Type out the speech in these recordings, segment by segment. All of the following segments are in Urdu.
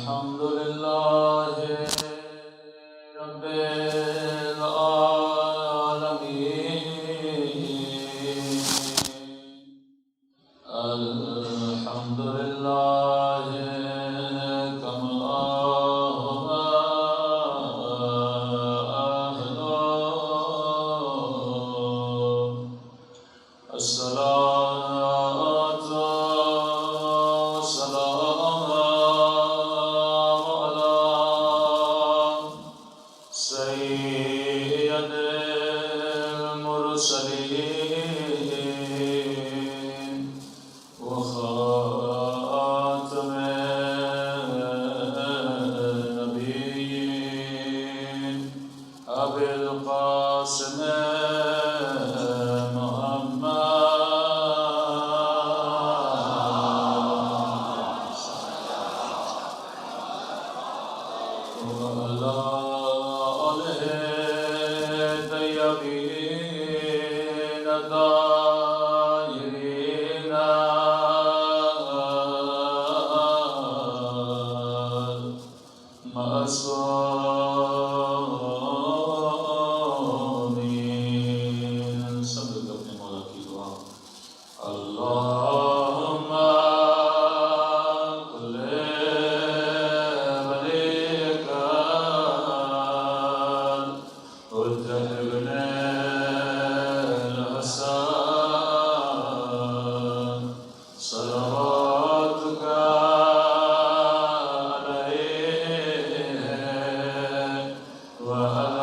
الحمد لله رب العالمين الحمد لله كما هو أهله الصلاة والسلام على سيد المرسلين وخاتم النبيين أبي القاسم وعلى آله الطيبين الطاهرين المعصومين. سب لوگ اپنے مولا کی دعا اللہم کل ولیک حجت ابن الحسن صلواتک علیہ وعلی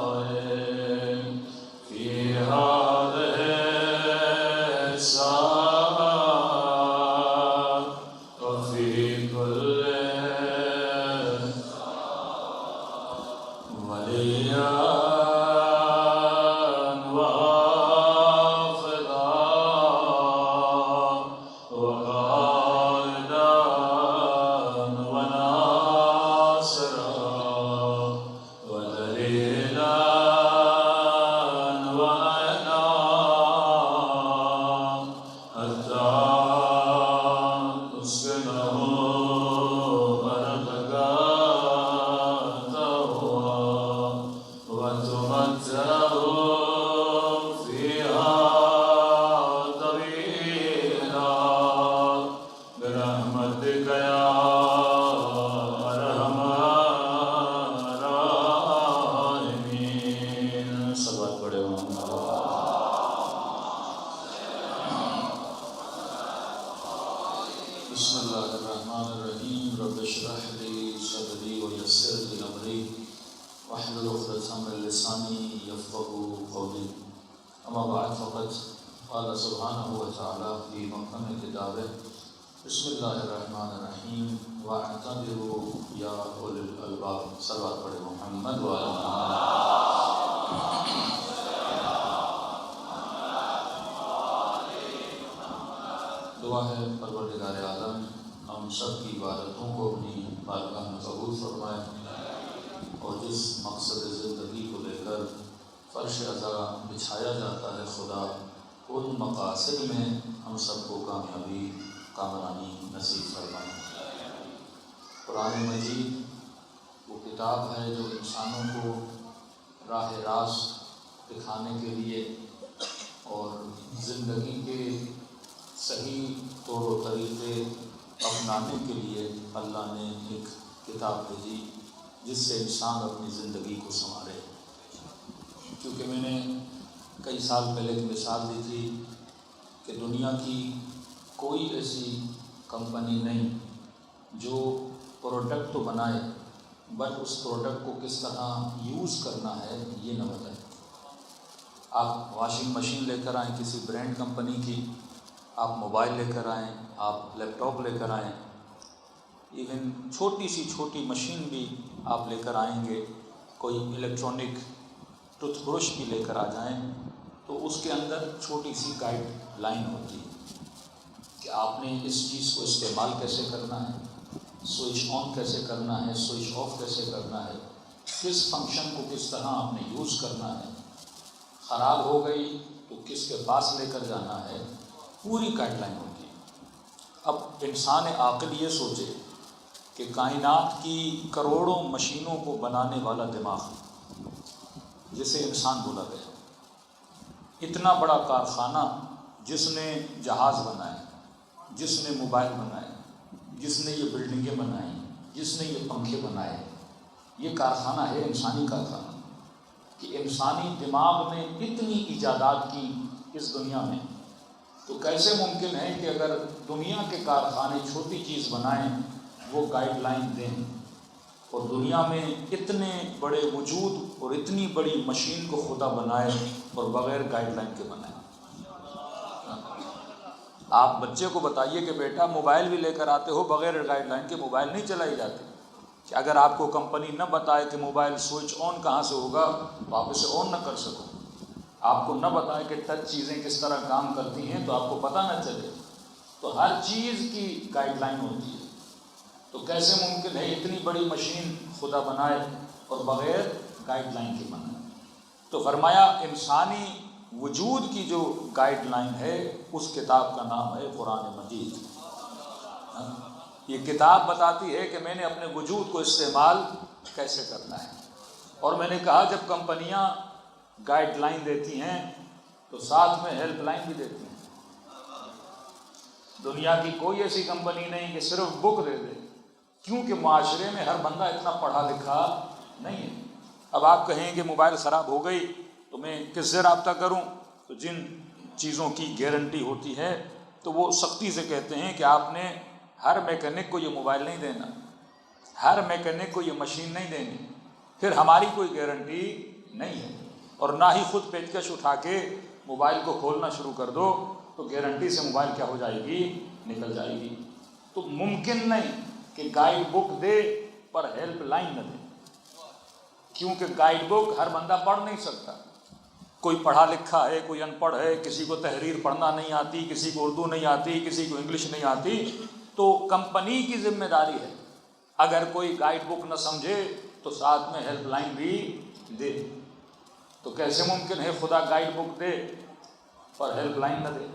آبائه في هذه الساعة وفي كل وليا وحافظا وقائدا وناصرا ودليلا وعينا حتى تسكنه أرضك طوعا وتمتعه فيها طويلا برحمتك يا أرحم الراحمين. صلوات پڑھے ہوں. بسم اللہ الرحمن الرحیم. رب اشرح لي صدری ويسر لي امری واحلل عقدۃ من لسانی یفقهوا قولی. اما بعد فقد قال سبحانہ وتعالی فی محکم کتابہ بسم اللہ الرحمن الرحیم واعتبروا یا اولي الالباب. صلوات پڑھے محمد وعلی دعا ہے پروردگار عالم ہم سب کی عبادتوں کو اپنی بارگاہ میں قبول فرمائے اور جس مقصد زندگی کو لے کر فرش عزا بچھایا جاتا ہے خدا ان مقاصد میں ہم سب کو کامیابی کامرانی نصیب فرمائے. قرآن مجید وہ کتاب ہے جو انسانوں کو راہ راست دکھانے کے لیے اور زندگی کے صحیح طور و طریقے اپنانے کے لیے اللہ نے ایک کتاب بھیجی جس سے انسان اپنی زندگی کو سنوارے. کیونکہ میں نے کئی سال پہلے ایک مثال دی تھی کہ دنیا کی کوئی ایسی کمپنی نہیں جو پروڈکٹ تو بنائے بٹ اس پروڈکٹ کو کس طرح یوز کرنا ہے یہ نہ بتائے. آپ واشنگ مشین لے کر آئیں کسی برانڈ کمپنی کی، آپ موبائل لے کر آئیں، آپ لیپ ٹاپ لے کر آئیں، ایون چھوٹی سی چھوٹی مشین بھی آپ لے کر آئیں گے، کوئی الیکٹرانک ٹوتھ برش بھی لے کر آ جائیں تو اس کے اندر چھوٹی سی گائیڈ لائن ہوتی ہے کہ آپ نے اس چیز کو استعمال کیسے کرنا ہے، سوئچ آن کیسے کرنا ہے، سوئچ آف کیسے کرنا ہے، کس فنکشن کو کس طرح آپ نے یوز کرنا ہے، خراب ہو گئی تو کس کے پاس لے کر جانا ہے، پوری گائیڈ لائن ہوتی ہے. اب انسان عاقل یہ سوچے کہ کائنات کی کروڑوں مشینوں کو بنانے والا دماغ جسے انسان بولا گیا، اتنا بڑا کارخانہ جس نے جہاز بنائے، جس نے موبائل بنائے، جس نے یہ بلڈنگیں بنائیں، جس نے یہ پنکھے بنائے، یہ کارخانہ ہے انسانی کارخانہ، کہ انسانی دماغ نے اتنی ایجادات کی اس دنیا میں، تو کیسے ممکن ہے کہ اگر دنیا کے کارخانے چھوٹی چیز بنائیں وہ گائیڈ لائن دیں، اور دنیا میں اتنے بڑے وجود اور اتنی بڑی مشین کو خدا بنائے اور بغیر گائیڈ لائن کے بنائے؟ آپ بچے کو بتائیے کہ بیٹا موبائل بھی لے کر آتے ہو، بغیر گائیڈ لائن کے موبائل نہیں چلائی جاتی، کہ اگر آپ کو کمپنی نہ بتائے کہ موبائل سوئچ آن کہاں سے ہوگا تو آپ اسے آن نہ کر سکو، آپ کو نہ بتائے کہ ٹچ چیزیں کس طرح کام کرتی ہیں تو آپ کو پتہ نہ چلے، تو ہر چیز کی گائیڈ لائن ہوتی ہے۔ تو کیسے ممکن ہے اتنی بڑی مشین خدا بنائے اور بغیر گائیڈ لائن کے بنائے؟ تو فرمایا انسانی وجود کی جو گائیڈ لائن ہے اس کتاب کا نام ہے قرآن مجید۔ یہ کتاب بتاتی ہے کہ میں نے اپنے وجود کو استعمال کیسے کرنا ہے، اور میں نے کہا جب کمپنیاں گائیڈ لائن دیتی ہیں تو ساتھ میں ہیلپ لائن بھی دیتی ہیں۔ دنیا کی کوئی ایسی کمپنی نہیں کہ صرف بک دے دے، کیونکہ معاشرے میں ہر بندہ اتنا پڑھا لکھا نہیں ہے۔ اب آپ کہیں کہ موبائل خراب ہو گئی تو میں کس سے رابطہ کروں؟ تو جن چیزوں کی گارنٹی ہوتی ہے تو وہ سختی سے کہتے ہیں کہ آپ نے ہر میکینک کو یہ موبائل نہیں دینا، ہر میکینک کو یہ مشین نہیں دینی، پھر ہماری کوئی گارنٹی نہیں ہے، اور نہ ہی خود پیچکش اٹھا کے موبائل کو کھولنا شروع کر دو تو گارنٹی سے موبائل کیا ہو جائے گی؟ نکل جائے گی۔ تو ممکن نہیں کہ گائیڈ بک دے پر ہیلپ لائن نہ دے، کیونکہ گائیڈ بک ہر بندہ پڑھ نہیں سکتا، کوئی پڑھا لکھا ہے، کوئی ان پڑھ ہے، کسی کو تحریر پڑھنا نہیں آتی، کسی کو اردو نہیں آتی، کسی کو انگلش نہیں آتی، تو کمپنی کی ذمہ داری ہے اگر کوئی گائیڈ بک نہ سمجھے تو ساتھ میں ہیلپ لائن بھی دے۔ تو کیسے ممکن ہے خدا گائیڈ بک دے اور ہیلپ لائن نہ دے؟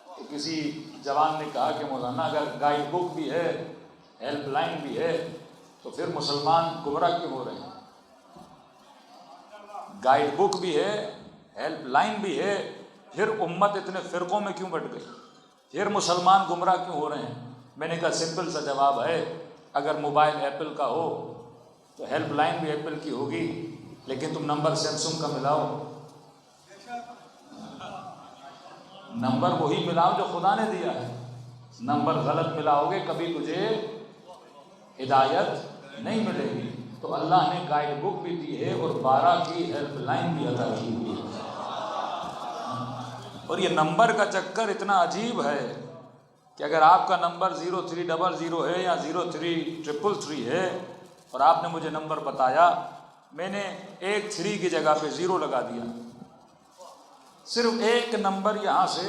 تو کسی جوان نے کہا کہ مولانا اگر گائیڈ بک بھی ہے، ہیلپ لائن بھی ہے، تو پھر مسلمان گمراہ کیوں ہو رہے ہیں؟ گائیڈ بک بھی ہے، ہیلپ لائن بھی ہے، پھر امت اتنے فرقوں میں کیوں بٹ گئی؟ پھر مسلمان گمراہ کیوں ہو رہے ہیں؟ میں نے کہا سمپل سا جواب ہے، اگر موبائل ایپل کا ہو تو ہیلپ لائن بھی ایپل کی ہوگی، لیکن تم نمبر سیمسنگ کا ملاؤ، نمبر وہی ملاؤ جو خدا نے دیا ہے، نمبر غلط ملاؤ گے کبھی تجھے ہدایت نہیں ملے گی۔ تو اللہ نے گائیڈ بک بھی دی ہے اور 12 کی ہیلپ لائن بھی عطا کی ہوئی ہے۔ اور یہ نمبر کا چکر اتنا عجیب ہے کہ اگر آپ کا نمبر 0300 ہے یا 03333 ہے اور آپ نے مجھے نمبر بتایا، میں نے 13 کی جگہ پہ 0 لگا دیا، صرف ایک نمبر یہاں سے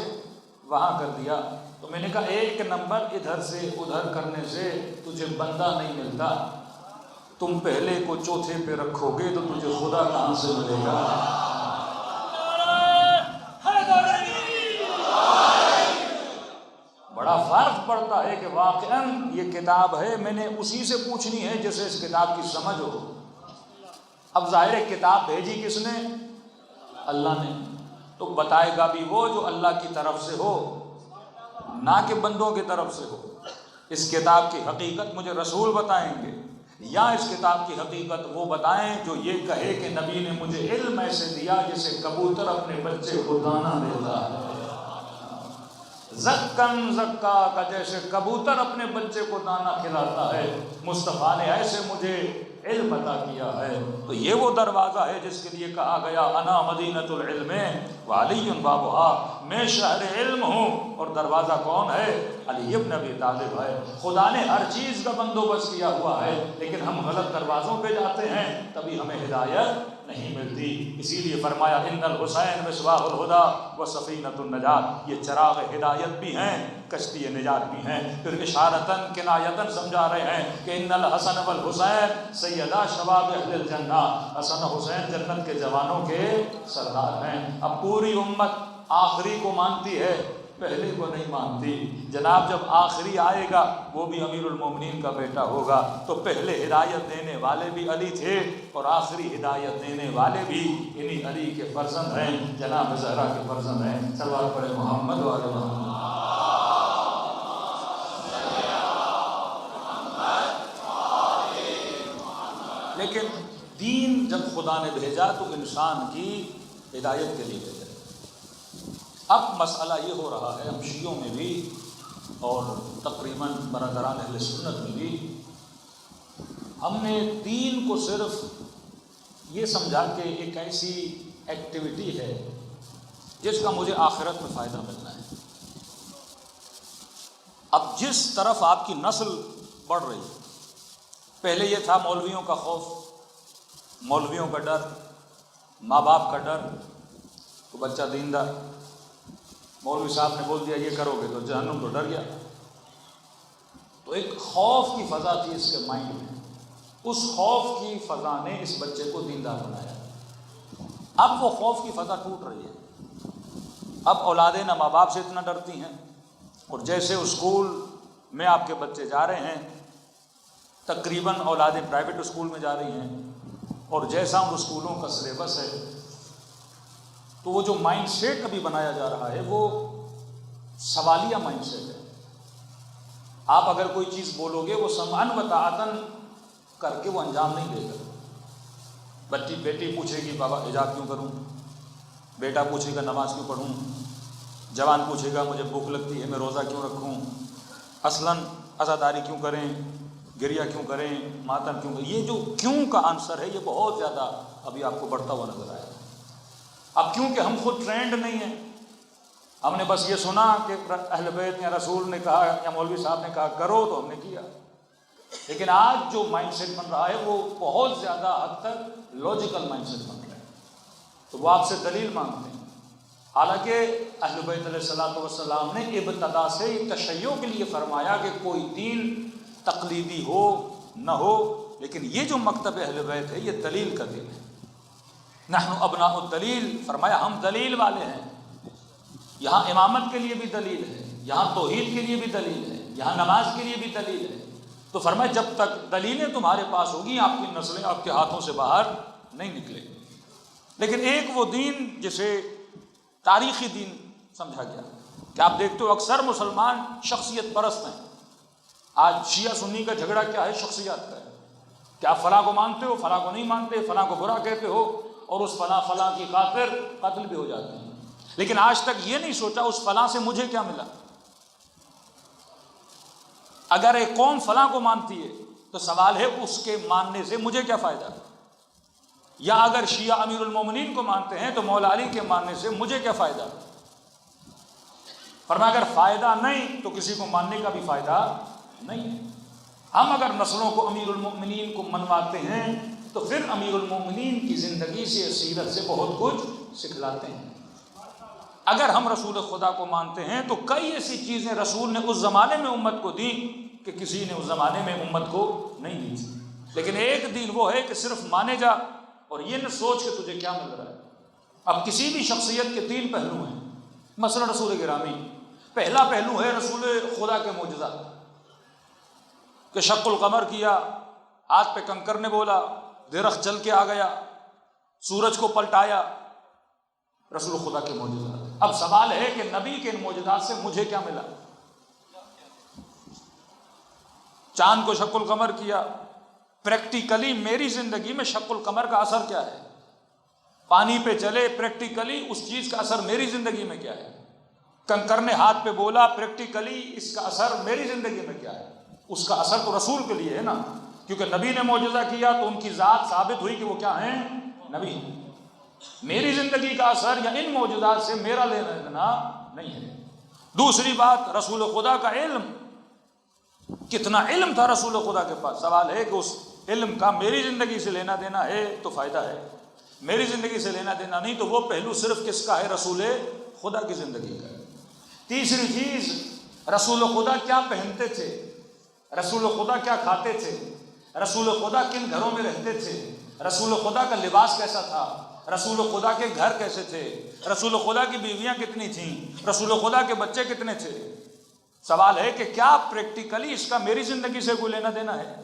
وہاں کر دیا، تو میں نے کہا ایک نمبر ادھر سے ادھر کرنے سے تجھے بندہ نہیں ملتا، تم پہلے کو چوتھے پہ رکھو گے تو تجھے خدا کہاں سے ملے گا؟ بڑا فرق پڑتا ہے کہ واقعاً یہ کتاب ہے، میں نے اسی سے پوچھنی ہے جسے اس کتاب کی سمجھ ہو۔ اب ظاہر کتاب بھیجی کس نے؟ اللہ نے، تو بتائے گا بھی وہ جو اللہ کی طرف سے ہو، نہ کہ بندوں کی طرف سے ہو۔ اس کتاب کی حقیقت مجھے رسول بتائیں گے، یا اس کتاب کی حقیقت وہ بتائیں جو یہ کہے کہ نبی نے مجھے علم ایسے دیا جسے کبوتر اپنے بچے کو دانا دیتا ہے، زکن زکا کا، جیسے کبوتر اپنے بچے کو دانا کھلاتا ہے، مصطفیٰ نے ایسے مجھے علم عطا کیا ہے۔ تو یہ وہ دروازہ ہے جس کے لیے کہا گیا انا مدینۃ العلم وعلی بابھا، میں شہر علم ہوں، اور دروازہ کون ہے؟ علی ابن ابی طالب ہے۔ خدا نے ہر چیز کا بندوبست کیا ہوا ہے، لیکن ہم غلط دروازوں پہ جاتے ہیں، تبھی ہمیں ہدایت نہیں ملتی۔ اسی لیے فرمایا ان الحسین مصباح الہدی و سفینۃ النجات، یہ چراغ ہدایت بھی ہیں، کشتی نجات بھی ہیں۔ پھر اشارتاً کنایتاً سمجھا رہے ہیں کہ ان الحسن والحسین سیدا شباب اہل الجنہ، حسن حسین جنت کے جوانوں کے سردار ہیں۔ اب پوری امت آخری کو مانتی ہے پہلے کو نہیں مانتی۔ جناب جب آخری آئے گا وہ بھی امیر المومنین کا بیٹا ہوگا، تو پہلے ہدایت دینے والے بھی علی تھے اور آخری ہدایت دینے والے بھی انہی علی کے فرزند ہیں، جناب زہرا کے فرزند ہیں۔ صلوات پڑھے محمد و آل محمد۔ لیکن دین جب خدا نے بھیجا تو انسان کی ہدایت کے لیے بھیجا۔ اب مسئلہ یہ ہو رہا ہے، ہم شیعوں میں بھی اور تقریباً برادران اہل سنت میں بھی، ہم نے دین کو صرف یہ سمجھا کہ ایک ایسی ایکٹیویٹی ہے جس کا مجھے آخرت میں فائدہ ملنا ہے۔ اب جس طرف آپ کی نسل بڑھ رہی ہے، پہلے یہ تھا مولویوں کا خوف، مولویوں کا ڈر، ماں باپ کا ڈر، تو بچہ دیندار، مولوی صاحب نے بول دیا یہ کرو گے تو جہنم، تو ڈر گیا۔ تو ایک خوف کی فضا تھی اس کے مائنڈ میں، اس خوف کی فضا نے اس بچے کو دیندار بنایا۔ اب وہ خوف کی فضا ٹوٹ رہی ہے، اب اولادیں نہ ماں باپ سے اتنا ڈرتی ہیں، اور جیسے اسکول میں آپ کے بچے جا رہے ہیں، تقریباً اولادیں پرائیویٹ اسکول میں جا رہی ہیں، اور جیسا ان اسکولوں کا سلیبس ہے، تو وہ جو مائنڈ سیٹ ابھی بنایا جا رہا ہے وہ سوالیہ مائنڈ سیٹ ہے۔ آپ اگر کوئی چیز بولو گے وہ سمعن و طاعتن کر کے وہ انجام نہیں دے گا۔ بیٹی پوچھے گی بابا حجاب کیوں کروں، بیٹا پوچھے گا نماز کیوں پڑھوں، جوان پوچھے گا مجھے بھوک لگتی ہے میں روزہ کیوں رکھوں، اصلاً عزاداری کیوں کریں، گریہ کیوں کریں، ماتم کیوں کریں۔ یہ جو کیوں کا آنسر ہے یہ بہت زیادہ ابھی آپ کو بڑھتا ہوا نظر آئے گا۔ اب کیونکہ ہم خود ٹرینڈ نہیں ہیں، ہم نے بس یہ سنا کہ اہل بیت یا رسول نے کہا یا مولوی صاحب نے کہا کرو تو ہم نے کیا، لیکن آج جو مائنڈ سیٹ بن رہا ہے وہ بہت زیادہ حد تک لاجیکل مائنڈ سیٹ بن رہا ہے، تو وہ آپ سے دلیل مانگتے ہیں۔ حالانکہ اہل بیت علیہ الصلوۃ والسلام نے ابتدا سے تشیع کے لیے فرمایا کہ کوئی دین تقلیدی ہو نہ ہو، لیکن یہ جو مکتب اہل بیت ہے یہ دلیل کا دین ہے۔ نحن ابناء الدلیل، فرمایا ہم دلیل والے ہیں۔ یہاں امامت کے لیے بھی دلیل ہے، یہاں توحید کے لیے بھی دلیل ہے، یہاں نماز کے لیے بھی دلیل ہے۔ تو فرمایا جب تک دلیلیں تمہارے پاس ہوگی آپ کی نسلیں آپ کے ہاتھوں سے باہر نہیں نکلے گی۔ لیکن ایک وہ دین جسے تاریخی دین سمجھا گیا کہ آپ دیکھتے ہو اکثر مسلمان شخصیت پرست ہیں۔ آج شیعہ سنی کا جھگڑا کیا ہے؟ شخصیات کا ہے کہ آپ فلاں کو مانتے ہو، فلاں کو نہیں مانتے، فلاں کو برا کہتے ہو، اور اس فلاں کی خاطر قتل بھی ہو جاتے ہیں۔ لیکن آج تک یہ نہیں سوچا اس فلاں سے مجھے کیا ملا۔ اگر ایک قوم فلاں کو مانتی ہے تو سوال ہے اس کے ماننے سے مجھے کیا فائدہ، یا اگر شیعہ امیر المومنین کو مانتے ہیں تو مولا علی کے ماننے سے مجھے کیا فائدہ۔ فرمایا اگر فائدہ نہیں تو کسی کو ماننے کا بھی فائدہ نہیں ہے۔ ہم اگر نسلوں کو امیر المومنین کو منواتے ہیں تو پھر امیر المومنین کی زندگی سے، سیرت سے بہت کچھ سکھلاتے ہیں۔ اگر ہم رسول خدا کو مانتے ہیں تو کئی ایسی چیزیں رسول نے اس زمانے میں امت کو دی کہ کسی نے اس زمانے میں امت کو نہیں دی تھی۔ لیکن ایک دین وہ ہے کہ صرف مانے جا اور یہ نہ سوچ کہ تجھے کیا مل رہا ہے۔ اب کسی بھی شخصیت کے 3 پہلو ہیں، مثلا رسول گرامی، پہلا پہلو ہے رسول خدا کے معجزہ کہ شق القمر کیا، ہاتھ پہ کنکر نے بولا، درخت چل کے آ گیا، سورج کو پلٹایا، رسول خدا کے معجزات۔ اب سوال ہے کہ نبی کے ان معجزات سے مجھے کیا ملا؟ چاند کو شق القمر کیا، پریکٹیکلی میری زندگی میں شق القمر کا اثر کیا ہے؟ پانی پہ چلے، پریکٹیکلی اس چیز کا اثر میری زندگی میں کیا ہے؟ کنکر نے ہاتھ پہ بولا، پریکٹیکلی اس کا اثر میری زندگی میں کیا ہے؟ اس کا اثر تو رسول کے لیے ہے نا، کیونکہ نبی نے معجزہ کیا تو ان کی ذات ثابت ہوئی کہ وہ کیا ہیں؟ نبی ہیں۔ میری زندگی کا اثر یا ان معجزات سے میرا لینا دینا نہیں ہے۔ دوسری بات، رسول خدا کا علم، کتنا علم تھا رسول خدا کے پاس؟ سوال ہے کہ اس علم کا میری زندگی سے لینا دینا ہے تو فائدہ ہے، میری زندگی سے لینا دینا نہیں تو وہ پہلو صرف کس کا ہے؟ رسول خدا کی زندگی کا ہے۔ تیسری چیز، رسول خدا کیا پہنتے تھے، رسول خدا کیا کھاتے تھے، رسول خدا کن گھروں میں رہتے تھے، رسول خدا کا لباس کیسا تھا، رسول خدا کے گھر کیسے تھے، رسول خدا کی بیویاں کتنی تھیں، رسول خدا کے بچے کتنے تھے. سوال ہے کہ کیا پریکٹیکلی اس کا میری زندگی سے کوئی لینا دینا ہے؟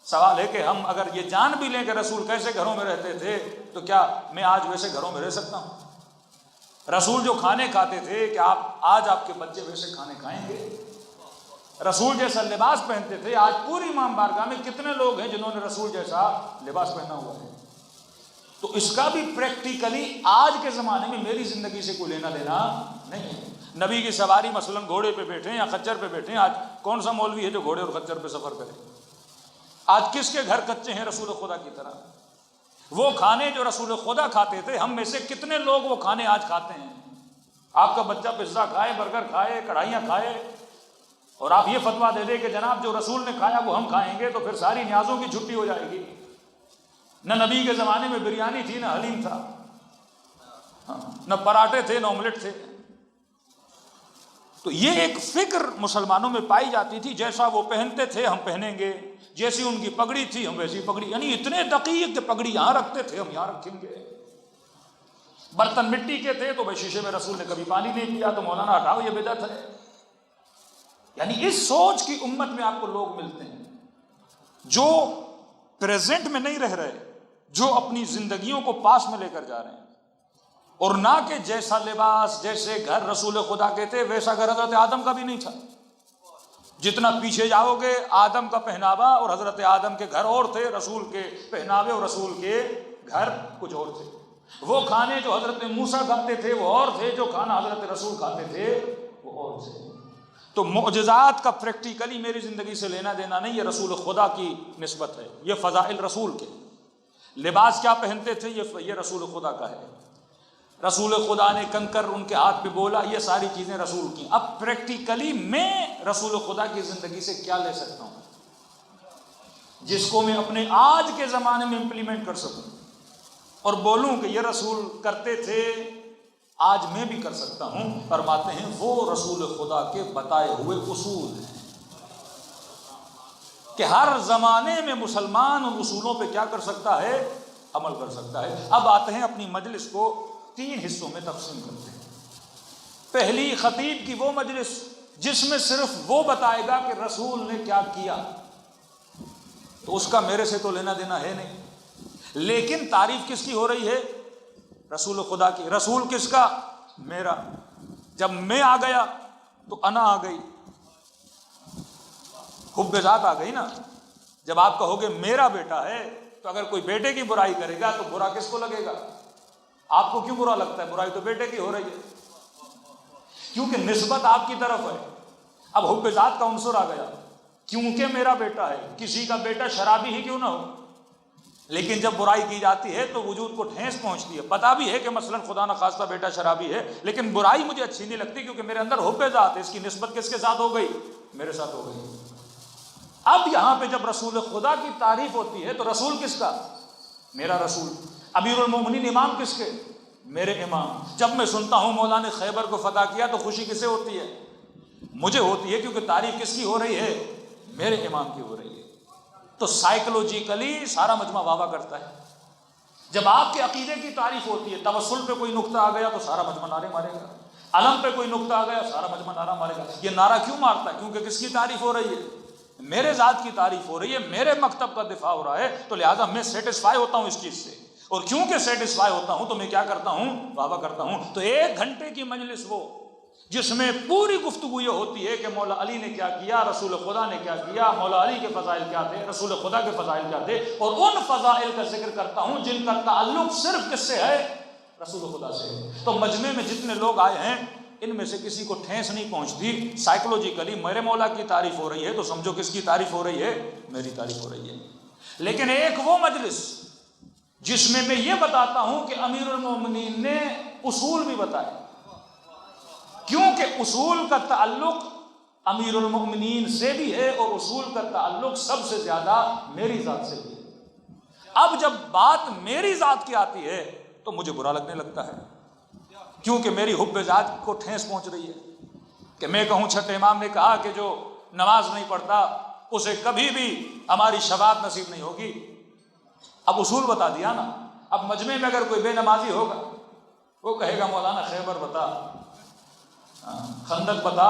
سوال ہے کہ ہم اگر یہ جان بھی لیں کہ رسول کیسے گھروں میں رہتے تھے تو کیا میں آج ویسے گھروں میں رہ سکتا ہوں؟ رسول جو کھانے کھاتے تھے کیا آج آپ کے بچے ویسے کھانے کھائیں گے؟ رسول جیسا لباس پہنتے تھے، آج پوری امام بارگاہ میں کتنے لوگ ہیں جنہوں نے رسول جیسا لباس پہنا ہوا ہے؟ تو اس کا بھی پریکٹیکلی آج کے زمانے میں میری زندگی سے کوئی لینا دینا نہیں ہے. نبی کی سواری مثلاً گھوڑے پہ بیٹھے یا خچر پہ بیٹھے. آج کون سا مولوی ہے جو گھوڑے اور خچر پہ سفر کرے؟ آج کس کے گھر کچے ہیں رسول خدا کی طرح؟ وہ کھانے جو رسول خدا کھاتے تھے، ہم میں سے کتنے لوگ وہ کھانے آج کھاتے ہیں؟ آپ کا بچہ پزا کھائے، برگر کھائے، کڑھائیاں کھائے، اور آپ یہ فتویٰ دے دیں کہ جناب جو رسول نے کھایا وہ ہم کھائیں گے، تو پھر ساری نیازوں کی چھٹی ہو جائے گی. نہ نبی کے زمانے میں بریانی تھی، نہ حلیم تھا، نہ پراٹھے تھے، نہ آملیٹ تھے. تو یہ ایک فکر مسلمانوں میں پائی جاتی تھی، جیسا وہ پہنتے تھے ہم پہنیں گے، جیسی ان کی پگڑی تھی ہم ویسی پگڑی، یعنی اتنے دقیق کہ پگڑی یہاں رکھتے تھے ہم یہاں رکھیں گے. برتن مٹی کے تھے تو بھائی شیشے میں رسول نے کبھی پانی نہیں پیا تو مولانا ہٹاؤ یہ بدعت ہے. یعنی اس سوچ کی امت میں آپ کو لوگ ملتے ہیں جو پریزنٹ میں نہیں رہ رہے، جو اپنی زندگیوں کو پاس میں لے کر جا رہے ہیں، اور نہ کہ جیسا لباس جیسے گھر رسول خدا کے تھے ویسا گھر حضرت آدم کا بھی نہیں تھا. جتنا پیچھے جاؤ گے آدم کا پہناوا اور حضرت آدم کے گھر اور تھے، رسول کے پہناوے اور رسول کے گھر کچھ اور تھے. وہ کھانے جو حضرت موسیٰ کھاتے تھے وہ اور تھے، جو کھانا حضرت رسول کھاتے تھے وہ اور تھے. تو معجزات کا پریکٹیکلی میری زندگی سے لینا دینا نہیں، یہ رسول خدا کی نسبت ہے، یہ فضائل رسول کے. لباس کیا پہنتے تھے یہ رسول خدا کا ہے. رسول خدا نے کنکر ان کے ہاتھ پہ بولا، یہ ساری چیزیں رسول کی. اب پریکٹیکلی میں رسول خدا کی زندگی سے کیا لے سکتا ہوں جس کو میں اپنے آج کے زمانے میں امپلیمنٹ کر سکوں اور بولوں کہ یہ رسول کرتے تھے آج میں بھی کر سکتا ہوں. فرماتے ہیں وہ رسول خدا کے بتائے ہوئے اصول ہیں کہ ہر زمانے میں مسلمان ان اصولوں پہ کیا کر سکتا ہے؟ عمل کر سکتا ہے. اب آتے ہیں اپنی مجلس کو 3 حصوں میں تقسیم کرتے ہیں. پہلی خطیب کی وہ مجلس جس میں صرف وہ بتائے گا کہ رسول نے کیا کیا، تو اس کا میرے سے تو لینا دینا ہے نہیں. لیکن تعریف کس کی ہو رہی ہے؟ رسول خدا کی. رسول کس کا؟ میرا. جب میں آ گیا تو انا آ گئی، حب ذات آ گئی نا. جب آپ کہو گے میرا بیٹا ہے تو اگر کوئی بیٹے کی برائی کرے گا تو برا کس کو لگے گا؟ آپ کو کیوں برا لگتا ہے؟ برائی تو بیٹے کی ہو رہی ہے کیونکہ نسبت آپ کی طرف ہے. اب حب ذات کا عنصر آ گیا، کیونکہ میرا بیٹا ہے. کسی کا بیٹا شرابی ہی کیوں نہ ہو، لیکن جب برائی کی جاتی ہے تو وجود کو ٹھیس پہنچتی ہے. پتا بھی ہے کہ مثلا خدا نخواستہ بیٹا شرابی ہے، لیکن برائی مجھے اچھی نہیں لگتی کیونکہ میرے اندر حب ذات ہے. اس کی نسبت کس کے ساتھ ہو گئی؟ میرے ساتھ ہو گئی. اب یہاں پہ جب رسول خدا کی تعریف ہوتی ہے تو رسول کس کا؟ میرا رسول. امیر المومنین امام کس کے؟ میرے امام. جب میں سنتا ہوں مولا نے خیبر کو فتح کیا تو خوشی کسے ہوتی ہے؟ مجھے ہوتی ہے، کیونکہ تعریف کس کی ہو رہی ہے؟ میرے امام کی ہو رہی ہے. تو سائیکلوجیکلی سارا مجمع واہ واہ کرتا ہے. جب آپ کے عقیدے کی تعریف ہوتی ہے، توسل پہ کوئی نقطہ آ گیا تو سارا مجمع نعرے مارے گا. علم پہ کوئی نقطہ آ گیا سارا مجمع نعرہ مارے گا. یہ نعرہ کیوں مارتا ہے؟ کیونکہ کس کی تعریف ہو رہی ہے؟ میرے ذات کی تعریف ہو رہی ہے، میرے مکتب کا دفاع ہو رہا ہے. تو لہٰذا میں سیٹسفائی ہوتا ہوں اس چیز سے، اور کیونکہ سیٹسفائی ہوتا ہوں تو میں کیا کرتا ہوں؟ واہ واہ کرتا ہوں. تو 1 گھنٹے کی مجلس وہ جس میں پوری گفتگو یہ ہوتی ہے کہ مولا علی نے کیا کیا، رسول خدا نے کیا کیا، مولا علی کے فضائل کیا تھے، رسول خدا کے فضائل کیا تھے، اور ان فضائل کا ذکر کرتا ہوں جن کا تعلق صرف کس سے ہے؟ رسول خدا سے. تو مجمع میں جتنے لوگ آئے ہیں ان میں سے کسی کو ٹھیس نہیں پہنچتی. سائیکلوجیکلی میرے مولا کی تعریف ہو رہی ہے تو سمجھو کس کی تعریف ہو رہی ہے؟ میری تعریف ہو رہی ہے. لیکن ایک وہ مجلس جس میں میں یہ بتاتا ہوں کہ امیر المومنین نے اصول بھی بتائے، کیونکہ اصول کا تعلق امیر المومنین سے بھی ہے اور اصول کا تعلق سب سے زیادہ میری ذات سے بھی ہے. اب جب بات میری ذات کی آتی ہے تو مجھے برا لگنے لگتا ہے، کیونکہ میری حب ذات کو ٹھیس پہنچ رہی ہے. کہ میں کہوں چھٹے امام نے کہا کہ جو نماز نہیں پڑھتا اسے کبھی بھی ہماری شفاعت نصیب نہیں ہوگی. اب اصول بتا دیا نا. اب مجمع میں اگر کوئی بے نمازی ہوگا وہ کہے گا مولانا خیبر بتا، خندق بتا،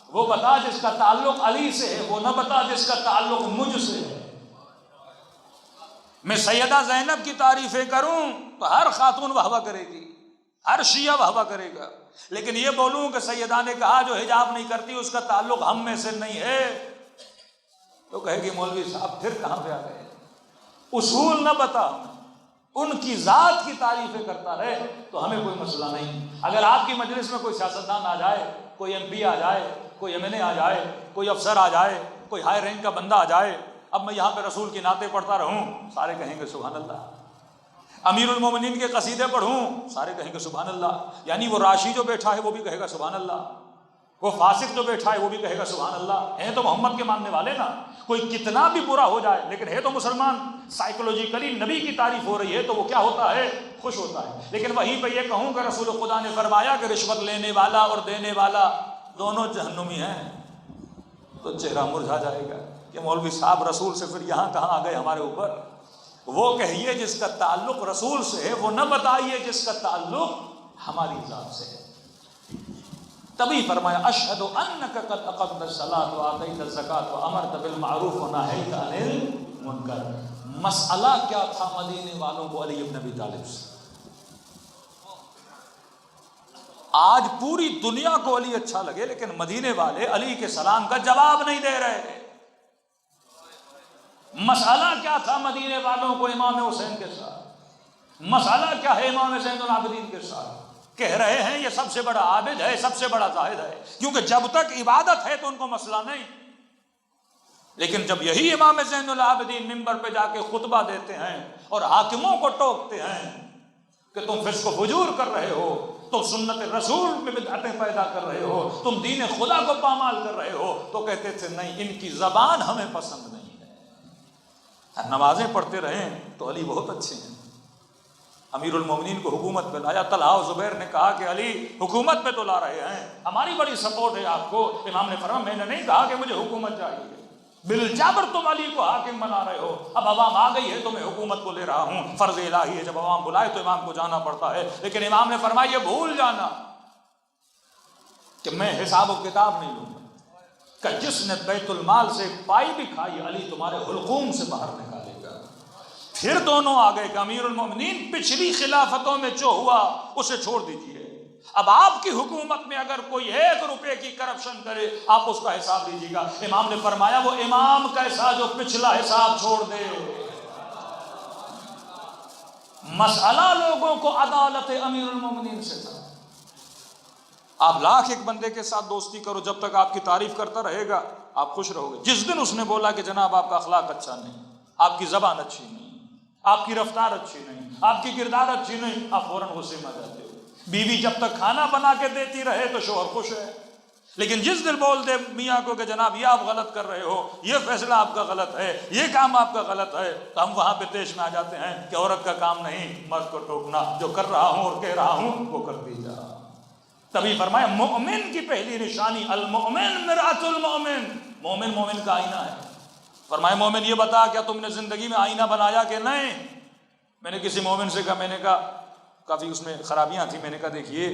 وہ بتا جس کا تعلق علی سے ہے، وہ نہ بتا جس کا تعلق مجھ سے ہے۔ میں سیدہ زینب کی تعریفیں کروں تو ہر خاتون واہ واہ کرے گی، ہر شیعہ واہ واہ کرے گا، لیکن یہ بولوں کہ سیدہ نے کہا جو حجاب نہیں کرتی اس کا تعلق ہم میں سے نہیں ہے، تو کہے گی مولوی صاحب پھر کہاں پہ آ گئے؟ اصول نہ بتا، ان کی ذات کی تعریفیں کرتا رہے تو ہمیں کوئی مسئلہ نہیں۔ اگر آپ کی مجلس میں کوئی سیاستدان آ جائے، کوئی ایم پی آ جائے، کوئی ایم این اے آ جائے، کوئی افسر آ جائے، کوئی ہائی رینک کا بندہ آ جائے، اب میں یہاں پہ رسول کی نعتیں پڑھتا رہوں، سارے کہیں گے سبحان اللہ، امیر المومنین کے قصیدے پڑھوں، سارے کہیں گے سبحان اللہ، یعنی وہ راشی جو بیٹھا ہے وہ بھی کہے گا سبحان اللہ، وہ فاسق جو بیٹھا ہے وہ بھی کہے گا سبحان اللہ۔ ہیں تو محمد کے ماننے والے نا، کوئی کتنا بھی برا ہو جائے لیکن ہے تو مسلمان، سائیکولوجیکلی نبی کی تعریف ہو رہی ہے تو وہ کیا ہوتا ہے؟ خوش ہوتا ہے۔ لیکن وہیں پہ یہ کہوں کہ رسول خدا نے فرمایا کہ رشوت لینے والا اور دینے والا دونوں جہنمی ہیں، تو چہرہ مرجھا جائے گا کہ مولوی صاحب رسول سے پھر یہاں کہاں آ گئے ہمارے اوپر؟ وہ کہیے جس کا تعلق رسول سے ہے، وہ نہ بتائیے جس کا تعلق ہماری ذات سے ہے۔ تبھی فرمایا اشہد انک قد اقمت الصلاۃ وآتیت الزکاۃ وامرت بالمعروف ونہیت عن المنکر۔ مسئلہ کیا تھا مدینے والوں کو علی بن ابی طالب سے؟ آج پوری دنیا کو علی اچھا لگے لیکن مدینے والے علی کے سلام کا جواب نہیں دے رہے۔ مسئلہ کیا تھا مدینے والوں کو امام حسین کے ساتھ؟ مسئلہ کیا ہے امام زین العابدین کے ساتھ؟ کہہ رہے ہیں یہ سب سے بڑا عابد ہے، سب سے بڑا زاہد ہے، کیونکہ جب تک عبادت ہے تو ان کو مسئلہ نہیں، لیکن جب یہی امام زین العابدین منبر پہ جا کے خطبہ دیتے ہیں اور حاکموں کو ٹوکتے ہیں کہ تم فسق و فجور کر رہے ہو، تم سنت رسول میں بدعتیں پیدا کر رہے ہو، تم دین خدا کو پامال کر رہے ہو، تو کہتے تھے نہیں ان کی زبان ہمیں پسند نہیں ہے۔ نمازیں پڑھتے رہیں تو علی بہت اچھے ہیں، امیر المومنین کو حکومت پہ لایا، طلحہ و زبیر نے کہا کہ علی حکومت پہ تو لا رہے ہیں، ہماری بڑی سپورٹ ہے آپ کو۔ امام نے فرمایا میں نے نہیں کہا کہ مجھے حکومت چاہیے، بالجبر تم علی کو حاکم بنا رہے ہو، اب عوام آ گئی ہے تو میں حکومت کو لے رہا ہوں، فرض الہی ہے جب عوام بلائے تو امام کو جانا پڑتا ہے۔ لیکن امام نے فرمایا یہ بھول جانا کہ میں حساب و کتاب نہیں لوں گا، کہ جس نے بیت المال سے پائی بھی کھائی علی تمہارے حلقوم سے باہر نکالے گا۔ پھر دونوں آ گئے کہ امیر المومنین پچھلی خلافتوں میں جو ہوا اسے چھوڑ دیجیے، اب آپ کی حکومت میں اگر کوئی 1 روپے کی کرپشن کرے آپ اس کا حساب دیجیے گا۔ امام نے فرمایا وہ امام کیسا جو پچھلا حساب چھوڑ دے۔ مسئلہ لوگوں کو عدالت امیر المومنین سے تھا۔ آپ لاکھ ایک بندے کے ساتھ دوستی کرو، جب تک آپ کی تعریف کرتا رہے گا آپ خوش رہو گے۔ جس دن اس نے بولا کہ جناب آپ کا اخلاق اچھا نہیں، آپ کی زبان اچھی نہیں، آپ کی رفتار اچھی نہیں، آپ کی کردار اچھی نہیں، آپ فوراً غصے میں آ جاتے ہو۔ بیوی جب تک کھانا بنا کے دیتی رہے تو شوہر خوش ہے، لیکن جس دن بول دے میاں کو کہ جناب یہ آپ غلط کر رہے ہو، یہ فیصلہ آپ کا غلط ہے، یہ کام آپ کا غلط ہے، تو ہم وہاں پہ پیش میں آ جاتے ہیں کہ عورت کا کام نہیں مرد کو ٹوکنا، جو کر رہا ہوں اور کہہ رہا ہوں وہ کرتی جا۔ تبھی فرمایا مومن کی پہلی نشانی المؤمن مرآت المؤمن، مومن مومن کا آئینہ ہے۔ فرمایا مومن یہ بتا کیا تم نے زندگی میں آئینہ بنایا کہ نہیں؟ میں نے کسی مومن سے کہا، میں نے کہا کافی اس میں خرابیاں تھیں، میں نے کہا دیکھیے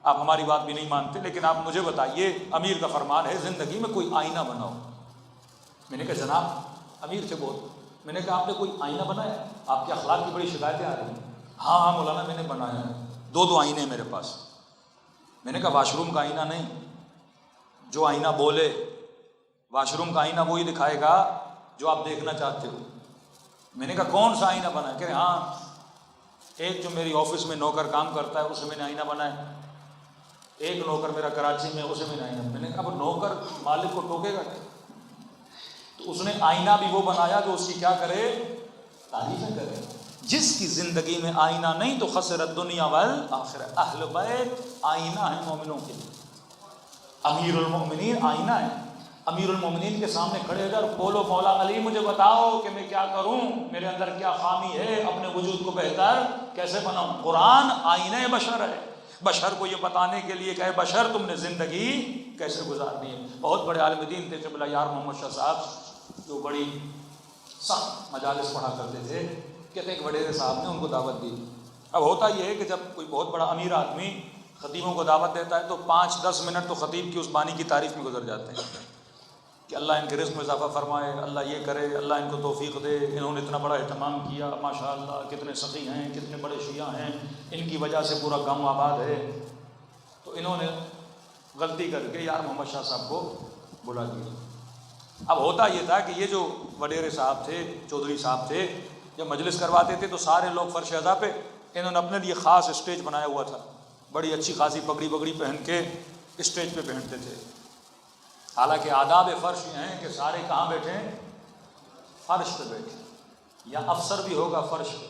آپ ہماری بات بھی نہیں مانتے لیکن آپ مجھے بتائیے امیر کا فرمان ہے زندگی میں کوئی آئینہ بناؤ۔ میں نے کہا جناب امیر سے بول، میں نے کہا آپ نے کوئی آئینہ بنایا؟ آپ کے اخلاق کی بڑی شکایتیں آ رہی ہیں۔ ہاں ہاں مولانا میں نے بنایا ہے، 2 آئینے ہیں میرے پاس۔ میں نے کہا واش روم کا آئینہ نہیں، جو آئینہ بولے، واش روم کا آئینہ وہی دکھائے گا جو آپ دیکھنا چاہتے ہو۔ میں نے کہا کون سا آئینہ بنا ہے؟ کہ ہاں ایک جو میری آفس میں نوکر کام کرتا ہے اسے میں نے آئینہ بنایا، ایک نوکر میرا کراچی میں اسے میں نے آئینہ۔ میں نے کہا اب نوکر مالک کو ٹوکے گا کیا؟ تو اس نے آئینہ بھی وہ بنایا جو اس کی کیا کرے؟ تعریفیں کرے۔ جس کی زندگی میں آئینہ نہیں تو خسرت دنیا والآخرہ۔ اہل بیت آئینہ ہے مومنوں کے لیے، امیر المومنین آئینہ ہے۔ امیر المومنین کے سامنے کھڑے ہو کر بولو مولا علی مجھے بتاؤ کہ میں کیا کروں، میرے اندر کیا خامی ہے، اپنے وجود کو بہتر کیسے بناؤں۔ قرآن آئینہ بشر ہے، بشر کو یہ بتانے کے لیے کہ اے بشر تم نے زندگی کیسے گزارنی ہے۔ بہت بڑے عالم دین تھے قبلہ یار محمد شاہ صاحب، جو بڑی سخت مجالس پڑھا کرتے تھے، کہتے ایک وڈیرے صاحب نے ان کو دعوت دی. اب ہوتا یہ ہے کہ جب کوئی بہت بڑا امیر آدمی خطیبوں کو دعوت دیتا ہے تو 5-10 منٹ تو خطیب کی اس بانی کی تعریف میں گزر جاتے ہیں کہ اللہ ان کے رزق میں اضافہ فرمائے، اللہ یہ کرے، اللہ ان کو توفیق دے، انہوں نے اتنا بڑا اہتمام کیا، ماشاء اللہ کتنے سخی ہیں، کتنے بڑے شیعہ ہیں، ان کی وجہ سے پورا گاؤں آباد ہے. تو انہوں نے غلطی کر کے یار محمد شاہ صاحب کو بلا دیا. اب ہوتا یہ تھا کہ یہ جو وڈیرے صاحب تھے، چودھری صاحب تھے، جب مجلس کرواتے تھے تو سارے لوگ فرش عزا پہ، انہوں نے اپنے لیے خاص اسٹیج بنایا ہوا تھا، بڑی اچھی خاصی پگڑی بگڑی پہن کے اسٹیج پہ بیٹھتے تھے. حالانکہ آداب فرش یہ ہیں کہ سارے کہاں بیٹھے ہیں؟ فرش پہ بیٹھے. یا افسر بھی ہوگا فرش پہ،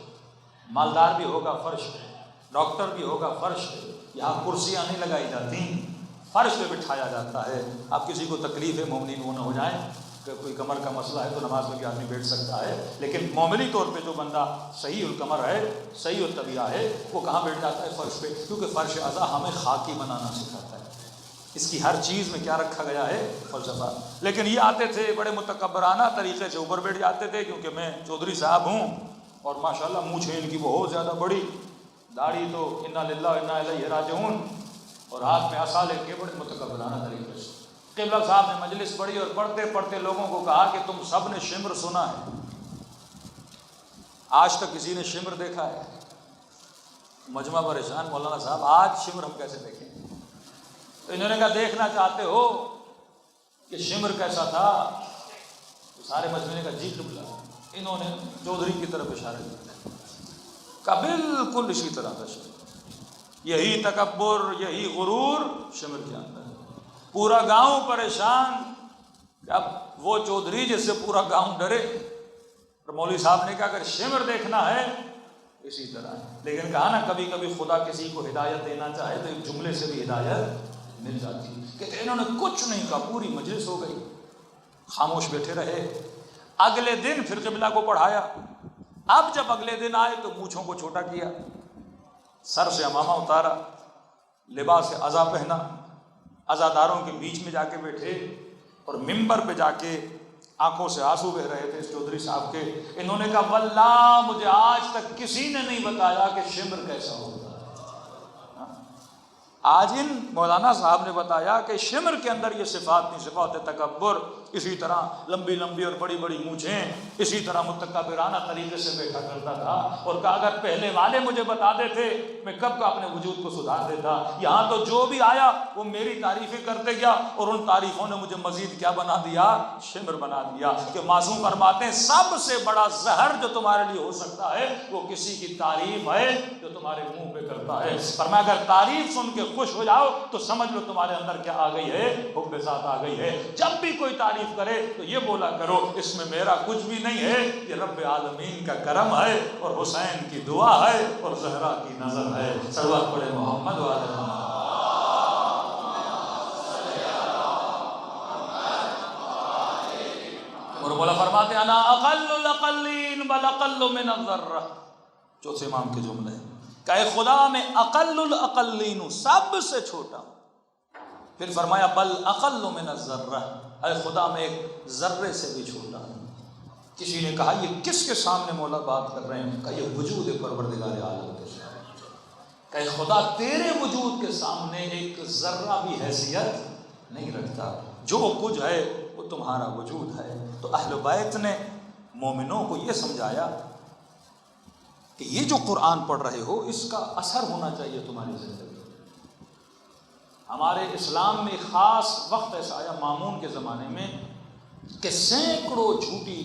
مالدار بھی ہوگا فرش پہ، ڈاکٹر بھی ہوگا فرش پہ. یہاں کرسیاں نہیں لگائی جاتی، فرش پہ بٹھایا جاتا ہے. اب کسی کو تکلیف ہے مومنین وہ نہ ہو جائیں کہ کوئی کمر کا مسئلہ ہے تو نماز میں بھی آدمی بیٹھ سکتا ہے، لیکن معمولی طور پہ جو بندہ صحیح الکمر ہے، صحیح الطبیعہ ہے، وہ کہاں بیٹھ جاتا ہے؟ فرش پہ. کیونکہ فرش عزا ہمیں خاکی بنانا سکھاتا ہے. اس کی ہر چیز میں کیا رکھا گیا ہے؟ فلسفہ. لیکن یہ آتے تھے بڑے متکبرانہ طریقے سے اوپر بیٹھ جاتے تھے، کیونکہ میں چودھری صاحب ہوں اور ماشاءاللہ مونچھیں ان کی بہت زیادہ بڑی، داڑھی تو انا للہ و انا الیہ راجعون، اور ہاتھ میں عصا لے کے بڑے متکبرانہ طریقے سے. قبلہ صاحب نے مجلس پڑھی اور پڑھتے پڑھتے لوگوں کو کہا کہ تم سب نے شمر سنا ہے، آج تک کسی نے شمر دیکھا ہے؟ مجمع پریشان. مولانا صاحب آج شمر ہم کیسے دیکھیں؟ تو انہوں نے کہا دیکھنا چاہتے ہو کہ شمر کیسا تھا؟ تو سارے مجمع نے کہا جی قبلہ. انہوں نے چودھری کی طرف اشارہ کیا، کہا بالکل اسی طرح کا شمر. یہی تکبر، یہی غرور شمر کے اندر ہے. پورا گاؤں پریشان کہ اب وہ چودھری جس سے پورا گاؤں ڈرے. اور مولوی صاحب نے کہا اگر شمر دیکھنا ہے اسی طرح ہے. لیکن کہا نا کبھی کبھی خدا کسی کو ہدایت دینا چاہے تو ایک جملے سے بھی ہدایت مل جاتی. کہتے انہوں نے کچھ نہیں کہا، پوری مجلس ہو گئی، خاموش بیٹھے رہے. اگلے دن پھر قبلہ کو پڑھایا. اب جب اگلے دن آئے تو مونچھوں کو چھوٹا کیا، سر سے عمامہ اتارا، لباس عزا پہنا، عزاداروں کے بیچ میں جا کے بیٹھے اور ممبر پہ جا کے آنکھوں سے آنسو بہ رہے تھے اس چودھری صاحب کے. انہوں نے کہا واللہ مجھے آج تک کسی نے نہیں بتایا کہ شمر کیسا ہوتا ہے. آج ان مولانا صاحب نے بتایا کہ شمر کے اندر یہ صفات نہیں، صفات تکبر، اسی طرح لمبی لمبی اور بڑی بڑی مونچھیں، اسی طرح متکبرانہ طریقے سے بیٹھا کرتا تھا. اور کہا اگر پہلے والے مجھے بتا دیتے میں کب کا اپنے وجود کو سدھار دیتا. یہاں تو جو بھی آیا وہ میری تعریفیں کرتے گیا اور ان تعریفوں نے مجھے مزید کیا بنا دیا؟ شمر بنا دیا. کہ معصوم فرماتے ہیں سب سے بڑا زہر جو تمہارے لیے ہو سکتا ہے وہ کسی کی تعریف ہے جو تمہارے منہ پہ کرتا ہے. فرمایا اگر تعریف سن کے خوش ہو جاؤ تو سمجھ لو تمہارے اندر کیا آ گئی ہے؟ حب ذات آ گئی ہے. جب بھی کوئی تعریف کرے تو یہ بولا کرو اس میں میرا کچھ بھی نہیں ہے، یہ رب عالمین کا کرم ہے اور حسین کی دعا ہے اور زہرا کی نظر ہے. صلوات پڑھے محمد و آل محمد. اور مولا فرماتے ہیں انا اقل الاقلین بل اقل من الذرہ. چوتھے امام کے جملے ہیں کہ اے خدا میں اقل الاقلین ہوں، سب سے چھوٹا ہوں. پھر فرمایا بل اقل من الذرہ، اے خدا میں ایک ذرے سے بھی چھوٹا ہوں. کسی نے کہا یہ کس کے سامنے مولا بات کر رہے ہیں؟ کہ یہ وجود پروردگار عالم کے سامنے. کہ خدا تیرے وجود کے سامنے ایک ذرہ بھی حیثیت نہیں رکھتا، جو کچھ ہے وہ تمہارا وجود ہے. تو اہل بیت نے مومنوں کو یہ سمجھایا کہ یہ جو قرآن پڑھ رہے ہو اس کا اثر ہونا چاہیے تمہاری زندگی. ہمارے اسلام میں خاص وقت ایسا آیا مامون کے زمانے میں کہ سینکڑوں جھوٹی